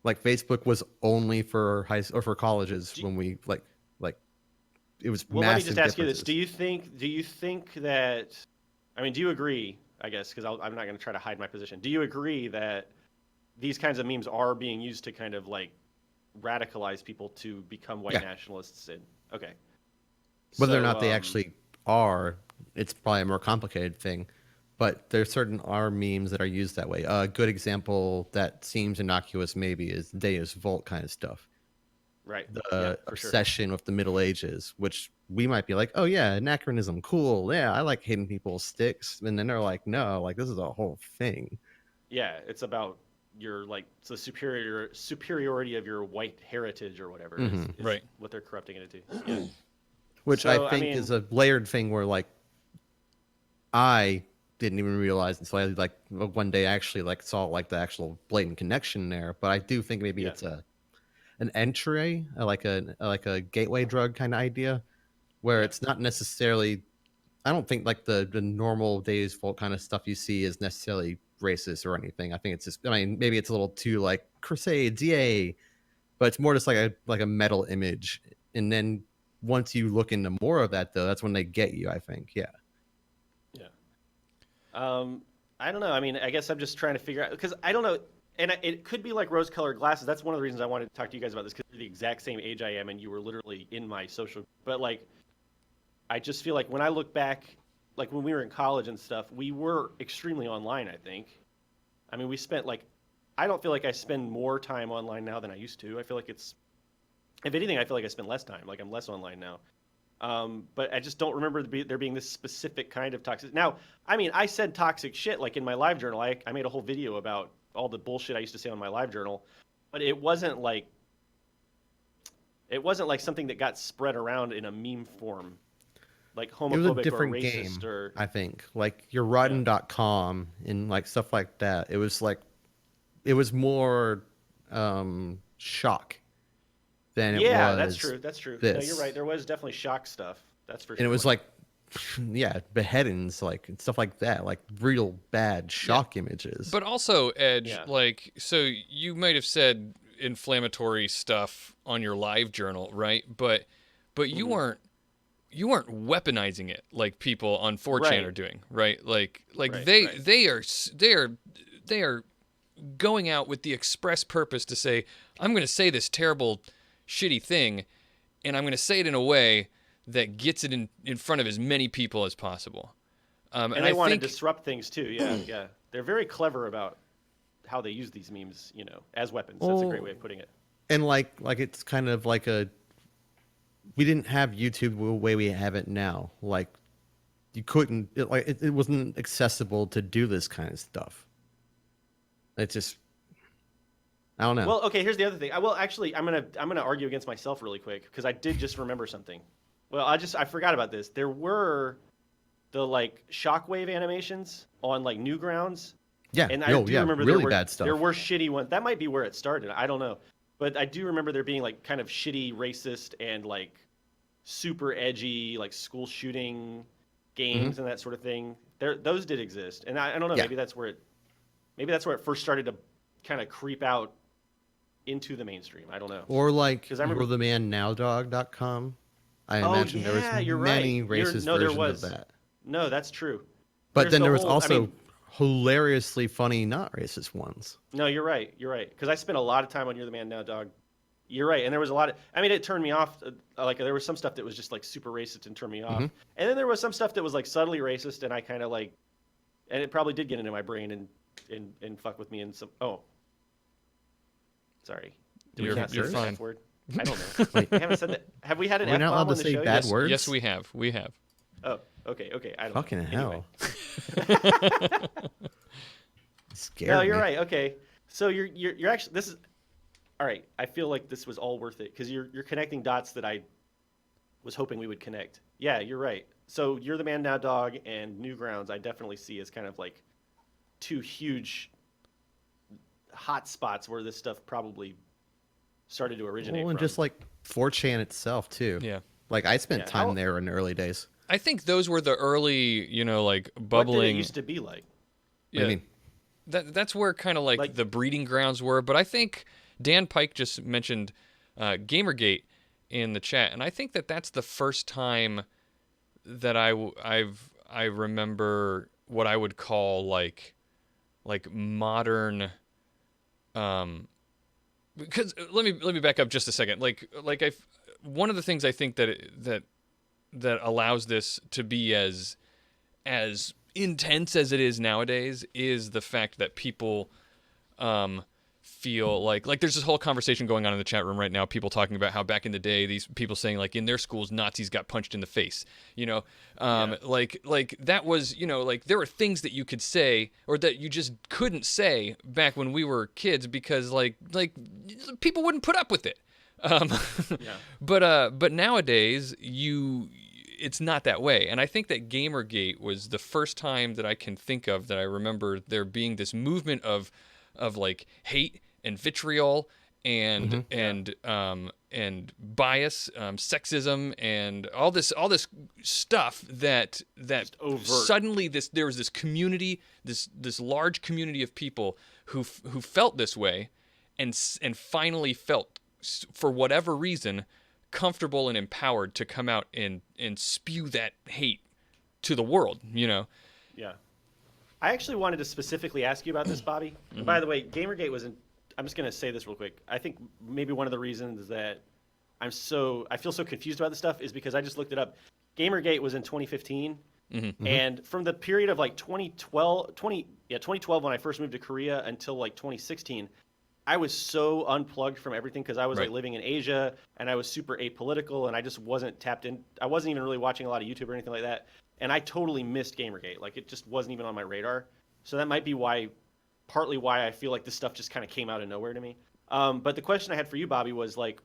Like Facebook was only for or for colleges when we like it was Well, let me massive just ask you differences. this: Do you think that? I mean, do you agree? I guess because I'm not going to try to hide my position. Do you agree that these kinds of memes are being used to kind of like radicalize people to become white Yeah. nationalists? And okay, Whether or So, not they actually are, it's probably a more complicated thing. But there's certain R memes that are used that way. A good example that seems innocuous maybe is Deus Vult kind of stuff. right, The yeah, for sure. obsession with the Middle Ages, which we might be like, oh yeah, anachronism, cool, yeah, I like hitting people's sticks, and then they're like, no, like this is a whole thing. Yeah, it's about your like the superiority of your white heritage or whatever is Right. what they're corrupting it into. Yeah. Which So, I think mean, is a layered thing where like I didn't even realize until I like one day I actually like saw like the actual blatant connection there. But I do think maybe Yeah. it's an entry, like a gateway drug kind of idea, where Yeah. it's not necessarily. I don't think like the normal Days Vault kind of stuff you see is necessarily racist or anything. I think it's just. I mean, maybe it's a little too like Crusades, yay, but it's more just like a metal image. And then once you look into more of that, though, that's when they get you. I think, yeah. Yeah. I don't know. I mean, I guess I'm just trying to figure out because I don't know, and it could be like rose-colored glasses. That's one of the reasons I wanted to talk to you guys about this because you're the exact same age I am, and you were literally in my social. But like, I just feel like when I look back, like when we were in college and stuff, we were extremely online. I think. I mean, we spent like, I don't feel like I spend more time online now than I used to. I feel like it's, if anything, I feel like I spend less time. Like I'm less online now. But I just don't remember there being this specific kind of toxic. Now, I mean, I said toxic shit like in my live journal. I made a whole video about all the bullshit I used to say on my live journal, but it wasn't like something that got spread around in a meme form, like It was a homophobic or different racist game, or I think. Like your rotten.com and like stuff like that. It was like it was more shock than it yeah, was. that's true. That's true. This. No, you're right. There was definitely shock stuff. That's for sure. And it was like yeah, beheadings, like and stuff like that, like real bad shock images. But also, Edge, Yeah. like, so you might have said inflammatory stuff on your live journal, right? But you weren't weaponizing it like people on 4chan Right. are doing, right? Like Right, they right. they are going out with the express purpose to say, I'm going to say this terrible, shitty thing, and I'm going to say it in a way that gets it in front of as many people as possible. And I they want to think, disrupt things too. Yeah, yeah. They're very clever about how they use these memes, as weapons. That's a great way of putting it. And like it's kind of like we didn't have YouTube the way we have it now. Like you couldn't it wasn't accessible to do this kind of stuff. It's just I don't know. Well, okay. Here's the other thing. Well, actually, I'm gonna argue against myself really quick because I did just remember something. Well, I forgot about this. There were the like shockwave animations on like Newgrounds. yeah, And I no, do yeah, remember really bad stuff. there were shitty ones. That might be where it started. I don't know. But I do remember there being like kind of shitty, racist, and like super edgy, like school shooting games and that sort of thing. Those did exist. And I don't know, Yeah. maybe that's where it first started to kind of creep out into the mainstream. I don't know. Or like 'Cause I remember- you'rethemannowdog.com. I Oh, imagine there yeah, was you're many right. racist No, there versions was. of that. No, that's true. But There's then the there was whole- I also mean- hilariously funny not racist ones. No, you're right. You're right. Because I spent a lot of time on You're the Man Now, Dog. You're right. And there was a lot of, I mean, it turned me off. Like, there was some stuff that was just, like, super racist and turned me off. And then there was some stuff that was, like, subtly racist, and I kind of, like, and it probably did get into my brain and fuck with me in some, oh. Sorry. Did we You're- not say you're the fine. F word? I don't know. We haven't said that. Have we had an Are we not F-bomb allowed on to the say show bad yet? words? yes, we have. Oh, okay. I don't Fucking know. hell. Scared No, you're me. right. Okay, so you're actually this is all right. I feel like this was all worth it because you're connecting dots that I was hoping we would connect. Yeah, you're right. So You're the Man Now, Dog and Newgrounds I definitely see as kind of like two huge hot spots where this stuff probably started to originate Well, and from. just like 4chan itself too. Yeah. Like I spent Yeah, time how- there in the early days. I think those were the early, like what did it bubbling. used to be like? What do you mean? That's where kind of like Like- the breeding grounds were. But I think Dan Pike just mentioned Gamergate in the chat, and I think that that's the first time that I remember what I would call like modern. Because let me back up just a second. One of the things I think that allows this to be as intense as it is nowadays is the fact that people feel like there's this whole conversation going on in the chat room right now, people talking about how back in the day these people saying like in their schools Nazis got punched in the face, like that was, like there were things that you could say or that you just couldn't say back when we were kids because like people wouldn't put up with it. But nowadays it's not that way. And I think that Gamergate was the first time that I can think of that I remember there being this movement of like hate and vitriol and bias, sexism, and all this stuff that suddenly there was this community, this large community of people who felt this way, and finally felt, for whatever reason, comfortable and empowered to come out and spew that hate to the world. Yeah. I actually wanted to specifically ask you about this, Bobby. And by the way, Gamergate was I'm just going to say this real quick. I think maybe one of the reasons that I feel so confused about this stuff is because I just looked it up. Gamergate was in 2015. And from the period of like 2012 when I first moved to Korea until like 2016, I was so unplugged from everything because I was like living in Asia and I was super apolitical and I just wasn't tapped in. I wasn't even really watching a lot of YouTube or anything like that. And I totally missed Gamergate. Like, it just wasn't even on my radar. So that might be partly why I feel like this stuff just kind of came out of nowhere to me. But the question I had for you, Bobby, was like,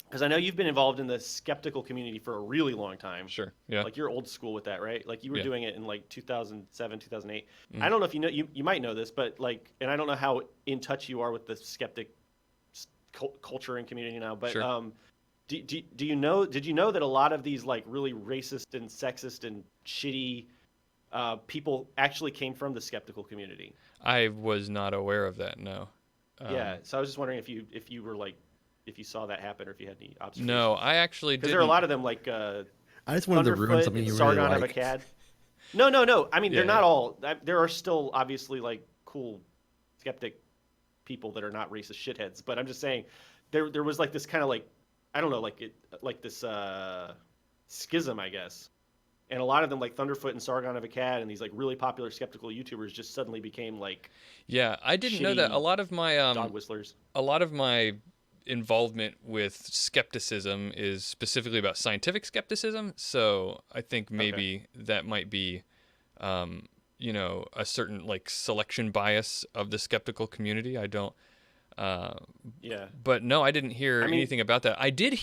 because I know you've been involved in the skeptical community for a really long time. Sure. Yeah. Like, you're old school with that, right? Like, you were doing it in like 2007, 2008. I don't know if you know, you might know this, but like, and I don't know how in touch you are with the skeptic culture and community now, but sure. Did you know that a lot of these like really racist and sexist and shitty people actually came from the skeptical community? I was not aware of that. No. Yeah. So I was just wondering if you were like, if you saw that happen or if you had any observations. No, I actually didn't. Because there are a lot of them like I just wanted to ruin something you really Sargon like. of Akkad. No. I mean, they're not all. There are still obviously like cool skeptic people that are not racist shitheads. But I'm just saying, there was like this kind of like, I don't know, like this schism, I guess. And a lot of them, like Thunderfoot and Sargon of Akkad, and these like really popular skeptical YouTubers, just suddenly became like. Yeah, I didn't know that. A lot of my dog whistlers. A lot of my involvement with skepticism is specifically about scientific skepticism. So I think maybe that might be, a certain like selection bias of the skeptical community. I don't. But no, I didn't hear anything about that. I did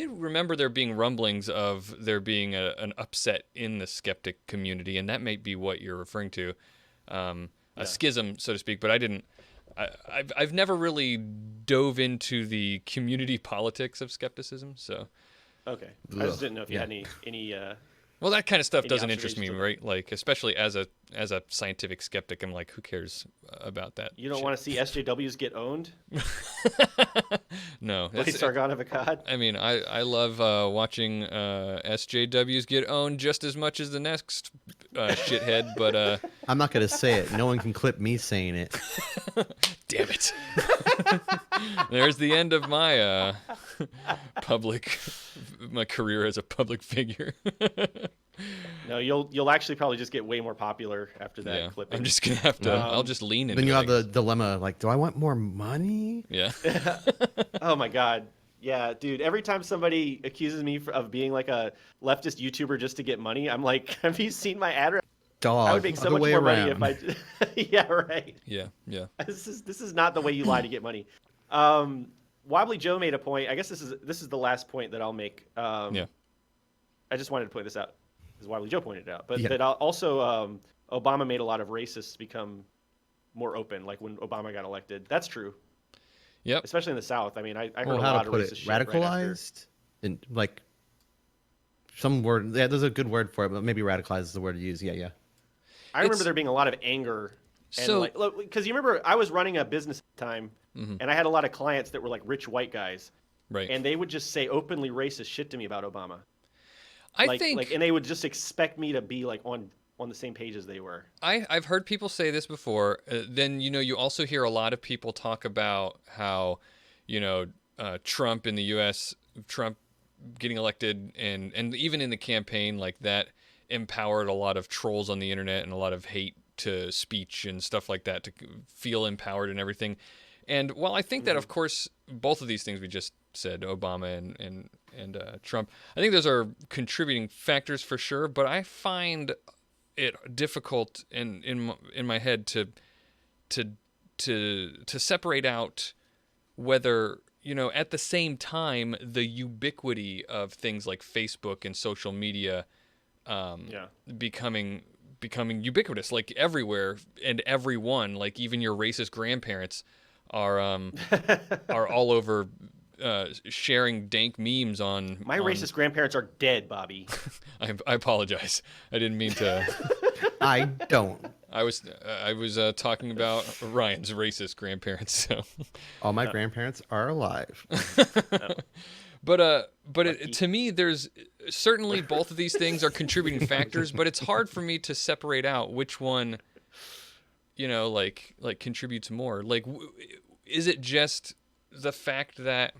remember there being rumblings of there being an upset in the skeptic community, and that might be what you're referring to, a schism, so to speak. But I didn't. I've never really dove into the community politics of skepticism. So. Okay, I just didn't know if you had any. Well, that kind of stuff doesn't interest me, right? Like, especially as a scientific skeptic, I'm like, who cares about that? You don't want to see SJWs get owned? No. Like Sargon of Akkad? I mean, I love watching SJWs get owned just as much as the next shithead, but... I'm not going to say it. No one can clip me saying it. Damn it. There's the end of my my career as a public figure. No, you'll actually probably just get way more popular after that clipping. I'm just gonna have to. I'll just lean into. Then you it, have the dilemma, like, do I want more money? Yeah. Oh my God. Yeah, dude. Every time somebody accuses me of being like a leftist YouTuber just to get money, I'm like, have you seen my ad? Dog. I would make so much more money if I. Yeah, right. Yeah. This is not the way you lie to get money. Wobbly Joe made a point. I guess this is the last point that I'll make. I just wanted to point this out because Wobbly Joe pointed it out. But that also Obama made a lot of racists become more open, like when Obama got elected. That's true. Yep. Especially in the South. I mean, I heard a how lot to of put racist it? shit right after. Radicalized? And like some word. Yeah, there's a good word for it, but maybe radicalized is the word to use. Yeah. I remember there being a lot of anger. And so, because you remember I was running a business at the time, Mhm. and I had a lot of clients that were like rich white guys, Right. and they would just say openly racist shit to me about Obama. I think and they would just expect me to be like on the same page as they were. I've heard people say this before. Then you also hear a lot of people talk about how, Trump in the U.S., Trump getting elected, and even in the campaign, like that empowered a lot of trolls on the internet and a lot of hate to speech and stuff like that to feel empowered and everything. And while I think that, of course, both of these things we just said, Obama and Trump, I think those are contributing factors for sure. But I find it difficult in my head to separate out whether, at the same time, the ubiquity of things like Facebook and social media becoming ubiquitous, like everywhere and everyone, like even your racist grandparents are all over sharing dank memes on My racist grandparents are dead, Bobby. I apologize. I didn't mean to. I don't. I was talking about Ryan's racist grandparents. So, All my grandparents are alive. but to me, there's certainly both of these things are contributing factors, but it's hard for me to separate out which one, like contributes more. Like, is it just the fact that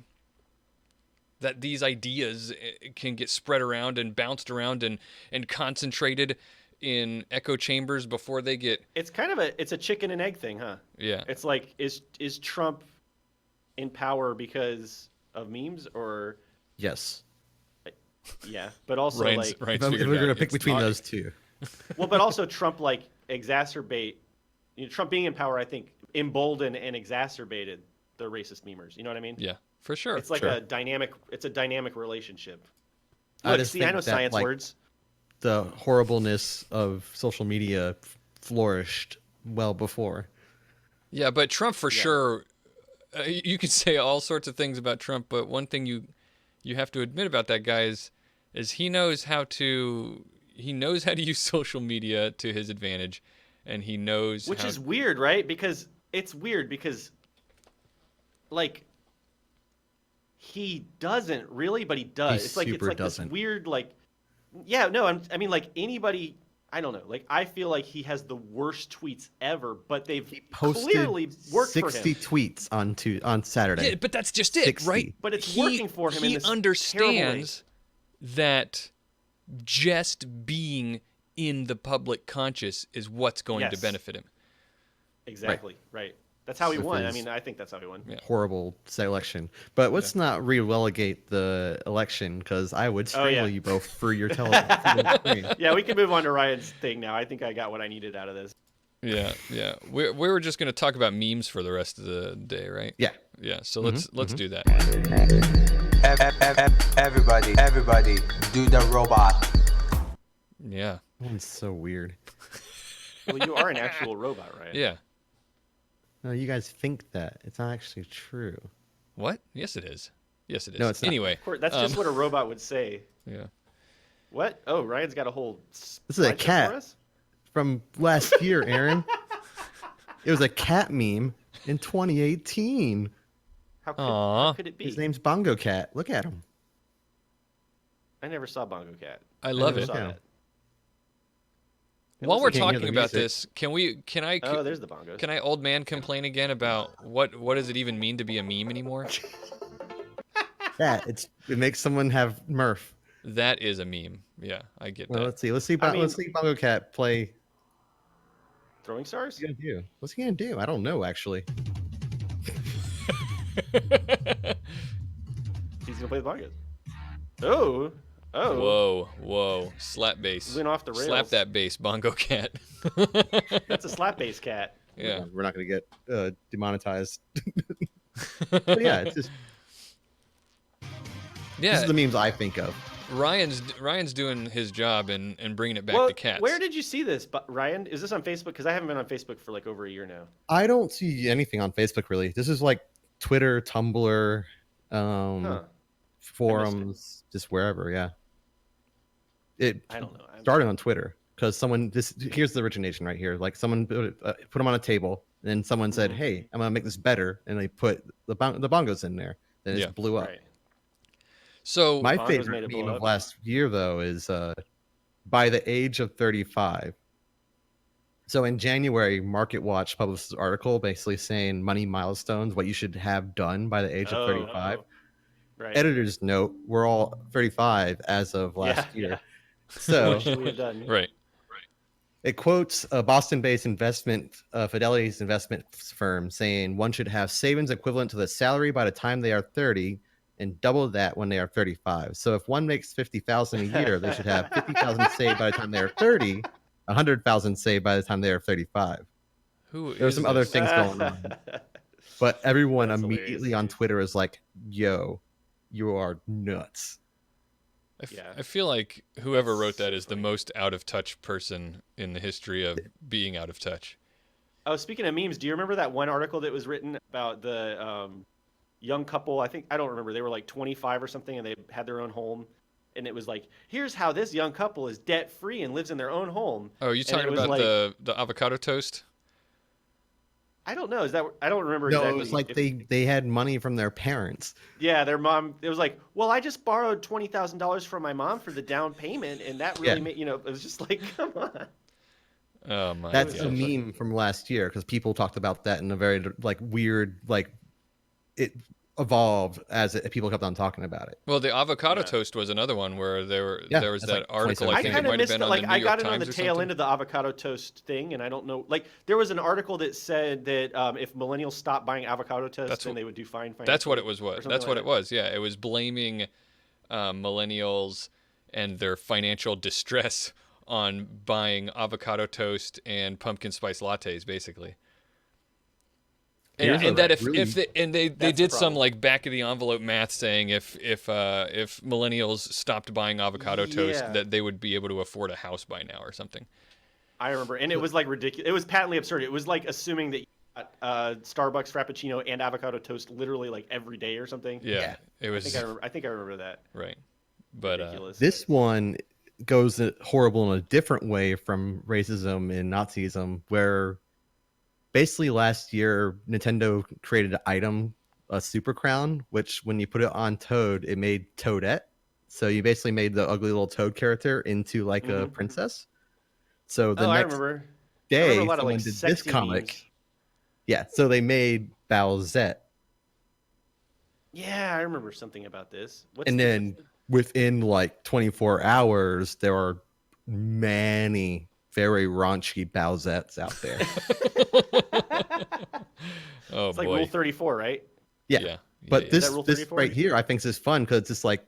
these ideas can get spread around and bounced around and concentrated in echo chambers before they get... It's kind of it's a chicken and egg thing, huh? Yeah. It's like, is Trump in power because of memes, or... Yes. Yeah, but also Ryan's If we're figured going to out pick it's between not- those two. well, but also Trump exacerbate, Trump being in power, I think, emboldened and exacerbated the racist memers. You know what I mean? Yeah, for sure. It's like Sure. a dynamic relationship. I Look, just see, I think know that, science like, words. The horribleness of social media flourished well before. Yeah, but Trump for sure. You could say all sorts of things about Trump, but one thing you have to admit about that guy is he knows how to use social media to his advantage, and he knows Which how... is weird, right? Because it's weird because, like, he doesn't really, but he does. He It's like super this doesn't. weird, like, yeah, no, I mean, like anybody, I don't know, like I feel like he has the worst tweets ever, but they've Posted clearly worked for 60 him. tweets on Saturday. Yeah, but that's just it, 60. right? But it's working for him in He this terrible way. understands that just being in the public conscious is what's going to Yes. benefit him. Exactly, right. That's how he With won. I his- mean, I think that's how he won. Yeah. Horrible election. But let's not relegate the election, because I would strangle you both for your television screen. Yeah, we can move on to Ryan's thing now. I think I got what I needed out of this. Yeah, yeah. We were just going to talk about memes for the rest of the day, right? Yeah. Yeah. So let's do that. Everybody, do the robot. Yeah. That one's so weird. Well, you are an actual robot, right? Yeah. No, you guys think that. It's not actually true. What? Yes, it is. Yes, it is. No, it's not. Anyway. Of course, that's just what a robot would say. Yeah. What? Oh, Ryan's got a whole. This is a slideshow cat. for us? From last year, Aaron. It was a cat meme in 2018. How could it be? His name's Bongo Cat. Look at him. I never saw Bongo Cat. I love never it. saw Yeah. that. While we're Can't hear talking the about music. this, can I Oh, there's the bongos. can I old man complain again about what does it even mean to be a meme anymore? Yeah, it makes someone have Murph. That is a meme. Yeah, I get Well, that. let's see. Let's see Bongo Cat play. Throwing stars? What's he gonna do? What's he gonna do? I don't know actually. He's gonna play the bongos. Oh, Whoa. Slap bass. Went off the rails. Slap that bass, Bongo Cat. That's a slap bass cat. Yeah. We're not gonna get demonetized. But yeah, it's just this Yeah. is the memes I think of. Ryan's doing his job and bringing it back Well, to cats. where did you see this, Ryan? Is this on Facebook? Because I haven't been on Facebook for like over a year now. I don't see anything on Facebook really. This is like Twitter, Tumblr, forums, just wherever. Yeah. It I don't know. started on Twitter. because here's the origination right here. Like someone put them on a table, and someone said, "Hey, I'm gonna make this better," and they put the bongos in there. Then it Yeah. just blew up. Right. So My Bongos made favorite it meme blow of up. last year, though, is by the age of 35. So in January, MarketWatch published this article basically saying money milestones, what you should have done by the age of 35. Right. Editor's note: we're all 35 as of last Yeah. year. Yeah. So What should we have done? right. it quotes a Boston-based Fidelity's investment firm saying one should have savings equivalent to the salary by the time they are 30 and double that when they are 35. So if one makes 50,000 a year, they should have 50,000 saved by the time they are 30, 100,000 saved by the time they are 35. Who There's is some other this? things going on, but everyone That's immediately hilarious. on Twitter is like, "Yo, you are nuts." I feel like whoever wrote that is the most out of touch person in the history of being out of touch. Oh, speaking of memes, do you remember that one article that was written about the young couple? I don't remember. They were like 25 or something, and they had their own home. And it was like, here's how this young couple is debt free and lives in their own home. Oh, are you And talking it was about like, the avocado toast? I don't know. I don't remember No, exactly. it was like if- they had money from their parents. Yeah, their mom. It was like, well, I just borrowed $20,000 from my mom for the down payment, and that really made it was just like, come on. Oh my That's god. a meme from last year because people talked about that in a very like weird it evolved as people kept on talking about it. Well, the avocado Yeah. toast was another one where there was that's that like article. 2017. I I think kind it of might have missed been it. on Like the New I York got it on Times the or tail something. end of the avocado toast thing, and I don't know. Like there was an article that said that if millennials stopped buying avocado toast, then they would do fine. That's what it financially, was. or something That's like what that. it was. Yeah, it was blaming millennials and their financial distress on buying avocado toast and pumpkin spice lattes, basically. Here's And a that really- they That's the did some problem. like back of the envelope math saying if millennials stopped buying avocado toast, Yeah. that they would be able to afford a house by now or something. I remember, and it was like ridiculous. It was patently absurd. It was like assuming that you got, Starbucks Frappuccino and avocado toast literally like every day or something. Yeah, it was I think I remember that. right. But Ridiculous. This one goes horrible in a different way from racism and Nazism, where basically last year Nintendo created an item, a Super Crown, which when you put it on Toad, it made Toadette. So you basically made the ugly little Toad character into like a princess. So the I next remember. I day, remember a lot of someone like did this sexy comic. memes. Yeah, so they made Bowsette. Yeah, I remember something about this. What's And then within like 24 hours, there are many very raunchy Bowsettes out there. oh it's like boy. Rule 34, right? Yeah. Yeah. But yeah. this, Is that Rule this 34? right here, I think is fun because it's just like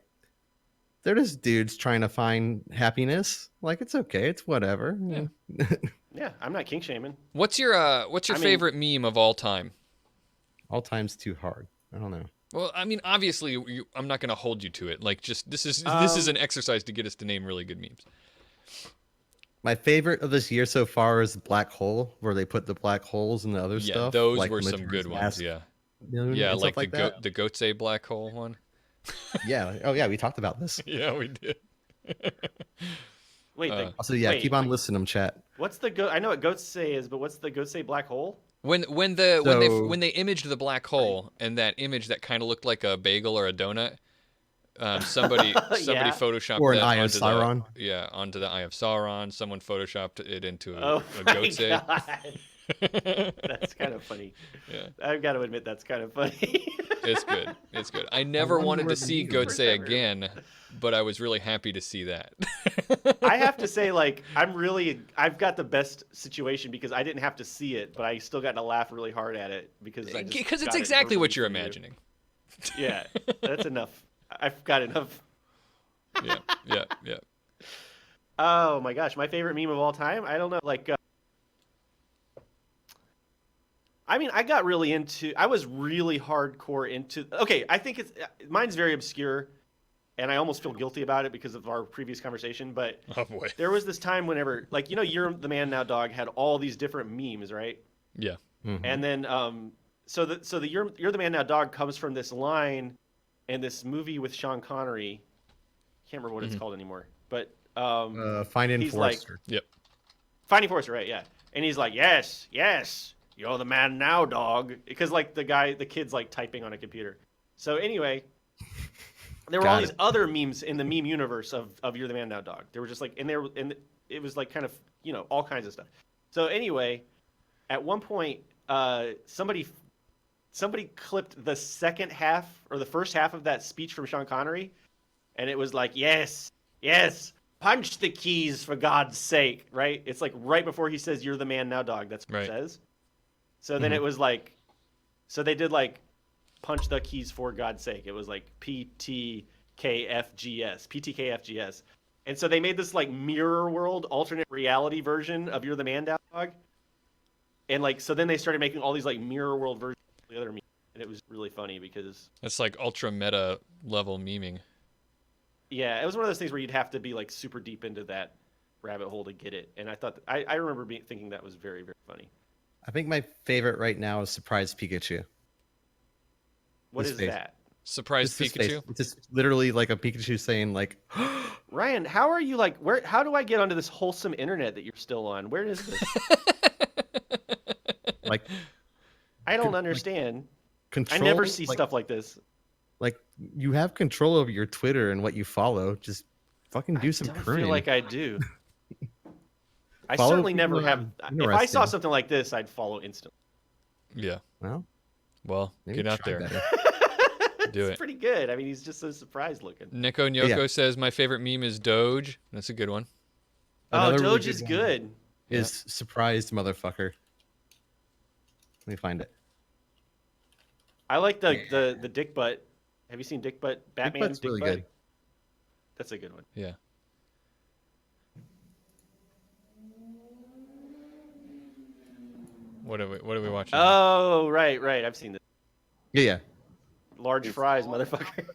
they're just dudes trying to find happiness. Like it's okay, it's whatever. Yeah. Yeah, I'm not kink shaming. What's your I mean- favorite meme of all time? All time's too hard. I don't know. Well, I mean, obviously, I'm not going to hold you to it. Like, just this is an exercise to get us to name really good memes. My favorite of this year so far is Black Hole, where they put the black holes and the other Yeah, stuff. those like were some Majora's good ones. Mask Yeah, Moon yeah, and like stuff that. the Goatsay black hole one. Yeah. Oh yeah, we talked about this. Yeah, we did. Wait, Also, yeah, wait, keep on listening, chat. What's the goat? I know what goats say is, but what's the goat say black hole? When So- they imaged the black hole and that image that kind of looked like a bagel or a donut, somebody Yeah. photoshopped Or an that Eye of onto Sauron. onto the Eye of Sauron. Someone photoshopped it into Oh a my Goatsay. god, that's kind of funny. Yeah. I've got to admit that's kind of funny. It's good. It's good. I never wonder wanted to where the see meme is. Goatsay again, but I was really happy to see that. I have to say, like, I've got the best situation because I didn't have to see it, but I still got to laugh really hard at it because I just Because it's got it exactly what verbally you're from you. imagining. Yeah, that's enough. I've got enough. Yeah, yeah, yeah. Oh my gosh, my favorite meme of all time? I don't know. Like, I mean, I was really hardcore into. Okay, I think mine's very obscure, and I almost feel guilty about it because of our previous conversation. But Oh boy. there was this time whenever, like, You're the Man Now Dog had all these different memes, right? Yeah. And then, so the You're the Man Now Dog comes from this line in this movie with Sean Connery. Can't remember what it's called anymore. but Finding he's like- Forrester. Yep. Finding Forrester, right? Yeah, and he's like, yes, you're the man now, dog, because like the kid's like typing on a computer. So anyway, there were all these other memes in the meme universe of You're the Man Now, Dog. They were just like, and it was like kind of, all kinds of stuff. So anyway, at one point, somebody clipped the second half or the first half of that speech from Sean Connery, and it was like, yes, punch the keys for God's sake, right? It's like right before he says, "You're the man now, dog." That's what Right. it says. So then it was like, so they did like, punch the keys for God's sake. It was like PTKFGS. And so they made this like mirror world, alternate reality version of You're the Man Now, Dog. And like, so then they started making all these like mirror world versions of the other memes. And it was really funny because, That's like ultra meta level memeing. yeah, it was one of those things where you'd have to be like super deep into that rabbit hole to get it. And I thought, I remember thinking that was very, very funny. I think my favorite right now is Surprise Pikachu. What His is face. that? Surprise Just his face. Pikachu. It's just literally like a Pikachu saying like, Ryan, how are you like, how do I get onto this wholesome internet that you're still on? Where is this? like I don't understand. control. I never see like, stuff like this. Like you have control over your Twitter and what you follow. Just fucking do some I don't pruning. feel like I do. I Follow certainly people never that have. are If I saw interesting. something like this, I'd follow instantly. Yeah. Well, maybe Get out try there. better. Do It's it. pretty good. I mean, he's just so surprised looking. Nico Nyoko Yeah. says my favorite meme is Doge. That's a good one. Another Oh, really Doge is one good. Is surprised motherfucker. Let me find it. I like the Dick Butt. Have you seen Dick Butt? Batman Butt's Dick really Butt? good. That's a good one. Yeah. What are we watching? Oh, right. I've seen this. Yeah. Large fries, motherfucker.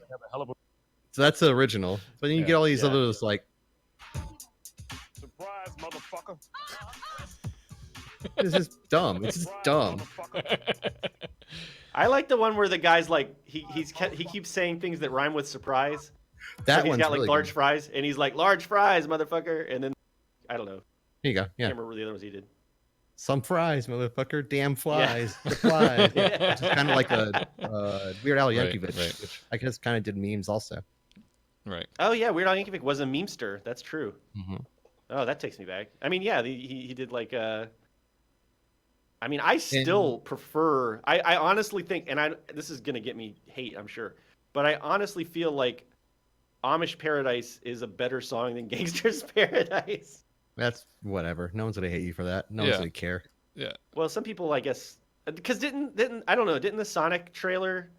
So that's the original. But then you get all these Yeah. others like Surprise, motherfucker. it's just dumb. It's just dumb. I like the one where the guy's like he keeps saying things that rhyme with surprise. That so he's one's got like really large good. fries, and he's like large fries, motherfucker, and then I don't know. Here you go. I Yeah. can't remember the other ones he did. Some fries, motherfucker. Damn flies. The flies. Yeah. Which is kind of like a Weird Al Right, Yankovic, right. which I guess kind of did memes also. Right. Oh yeah, Weird Al Yankovic was a memester. That's true. Mm-hmm. Oh, that takes me back. I mean, yeah, he did like I mean, I still prefer. I honestly think, and this is gonna get me hate, I'm sure, but I honestly feel like Amish Paradise is a better song than Gangster's Paradise. That's whatever. No one's gonna hate you for that. No one's Yeah. gonna care. Yeah. Well, some people, I guess, because didn't I don't know, didn't the Sonic trailer?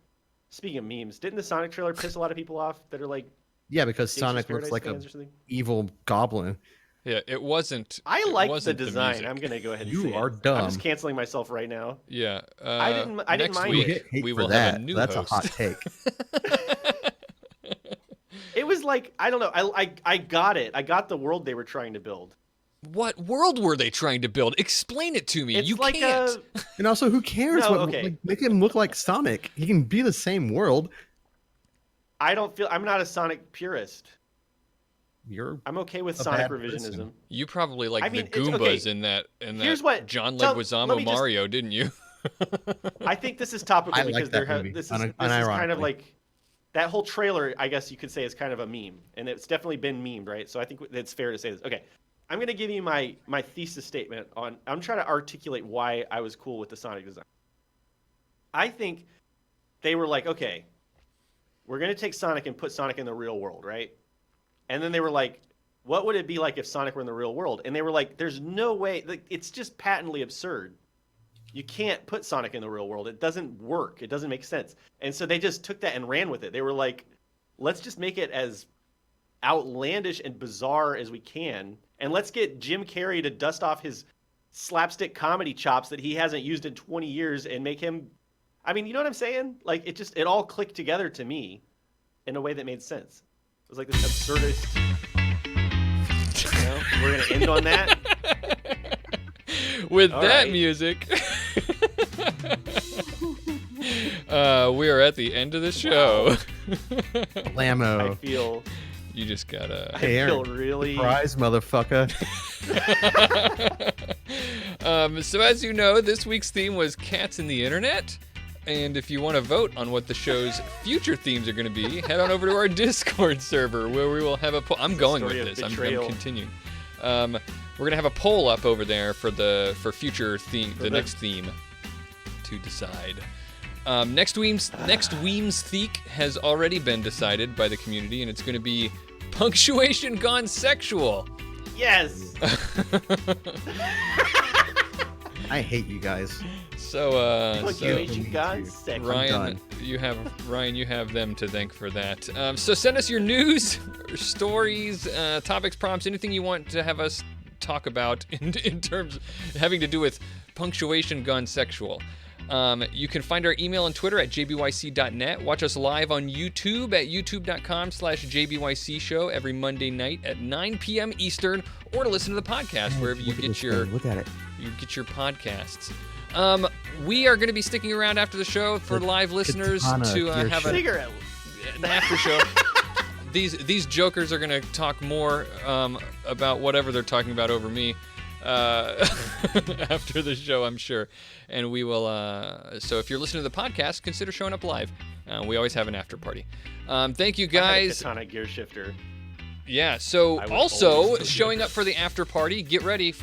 Speaking of memes, didn't the Sonic trailer piss a lot of people off that are like Yeah, because Gangster's Sonic Paradise looks like fans a or something? evil goblin. Yeah. It wasn't. I it like the wasn't design. music. I'm gonna go ahead and You say are it. dumb. I'm just canceling myself right now. Yeah. I didn't next mind week, You get hate we for will that. have a new That's host. a hot take. It was like, I don't know. I got it. I got the world they were trying to build. What world were they trying to build? Explain it to me. It's You like can't. And also, who cares? No, what, okay. like, make him look like Sonic. He can be the same world. I'm not a Sonic purist. You're I'm okay with A Sonic bad revisionism. person. You probably like I mean, the it's Goombas okay. in that Here's what- John let Leguizamo me just- Mario, didn't you? I think this is topical I like because that movie, this is kind of unironically. like that whole trailer. I guess you could say is kind of a meme, and it's definitely been memed, right? So I think it's fair to say this. Okay, I'm gonna give you my thesis statement on. I'm trying to articulate why I was cool with the Sonic design. I think they were like, okay, we're gonna take Sonic and put Sonic in the real world, right? And then they were like, what would it be like if Sonic were in the real world? And they were like, there's no way. Like, it's just patently absurd. You can't put Sonic in the real world. It doesn't work. It doesn't make sense. And so they just took that and ran with it. They were like, let's just make it as outlandish and bizarre as we can. And let's get Jim Carrey to dust off his slapstick comedy chops that he hasn't used in 20 years and make him. I mean, you know what I'm saying? Like, it all clicked together to me in a way that made sense. It was like this absurdist. You know, we're going to end on that. With All that right. music, we are at the end of the show. I Blammo. feel You just gotta. Hey, I feel Aaron, really. surprise, motherfucker. So as you know, this week's theme was cats in the internet. And if you want to vote on what the show's future themes are going to be, head on over to our Discord server where we will have a poll. I'm going with this. I'm continuing. We're going to have a poll up over there for future theme, the next theme to decide. Next Weem's Theek has already been decided by the community, and it's going to be punctuation gone sexual. Yes. I hate you guys. Punctuation gone sexual. Ryan, you have them to thank for that. So send us your news, stories, topics, prompts, anything you want to have us talk about in terms having to do with punctuation gone sexual. You can find our email and Twitter at jbyc.net. Watch us live on YouTube at youtube.com/JBYC show every Monday night at 9 p.m. Eastern, or to listen to the podcast wherever you get your podcasts. We are going to be sticking around after the show for live listeners to have an after show. These jokers are going to talk more about whatever they're talking about over me after the show, I'm sure. And we will, so if you're listening to the podcast, consider showing up live. We always have an after party. Thank you, guys. I had a katana gear shifter. Yeah, so also showing up for the after party, get ready,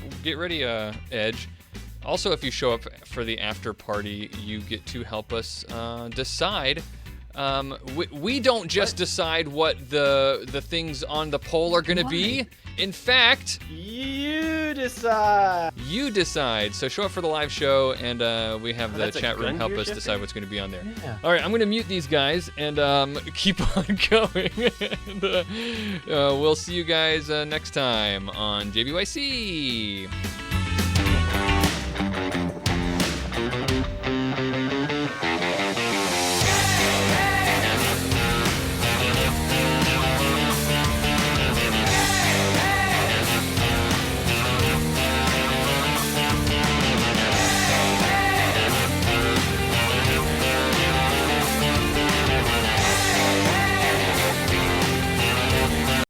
Edge. Also, if you show up for the after party, you get to help us decide. We don't just decide what the things on the poll are going to be. In fact, you decide. You decide. So show up for the live show, and we have the chat room help us shifter? decide what's going to be on there. Yeah. All right, I'm going to mute these guys and keep on going. And, we'll see you guys next time on JBYC.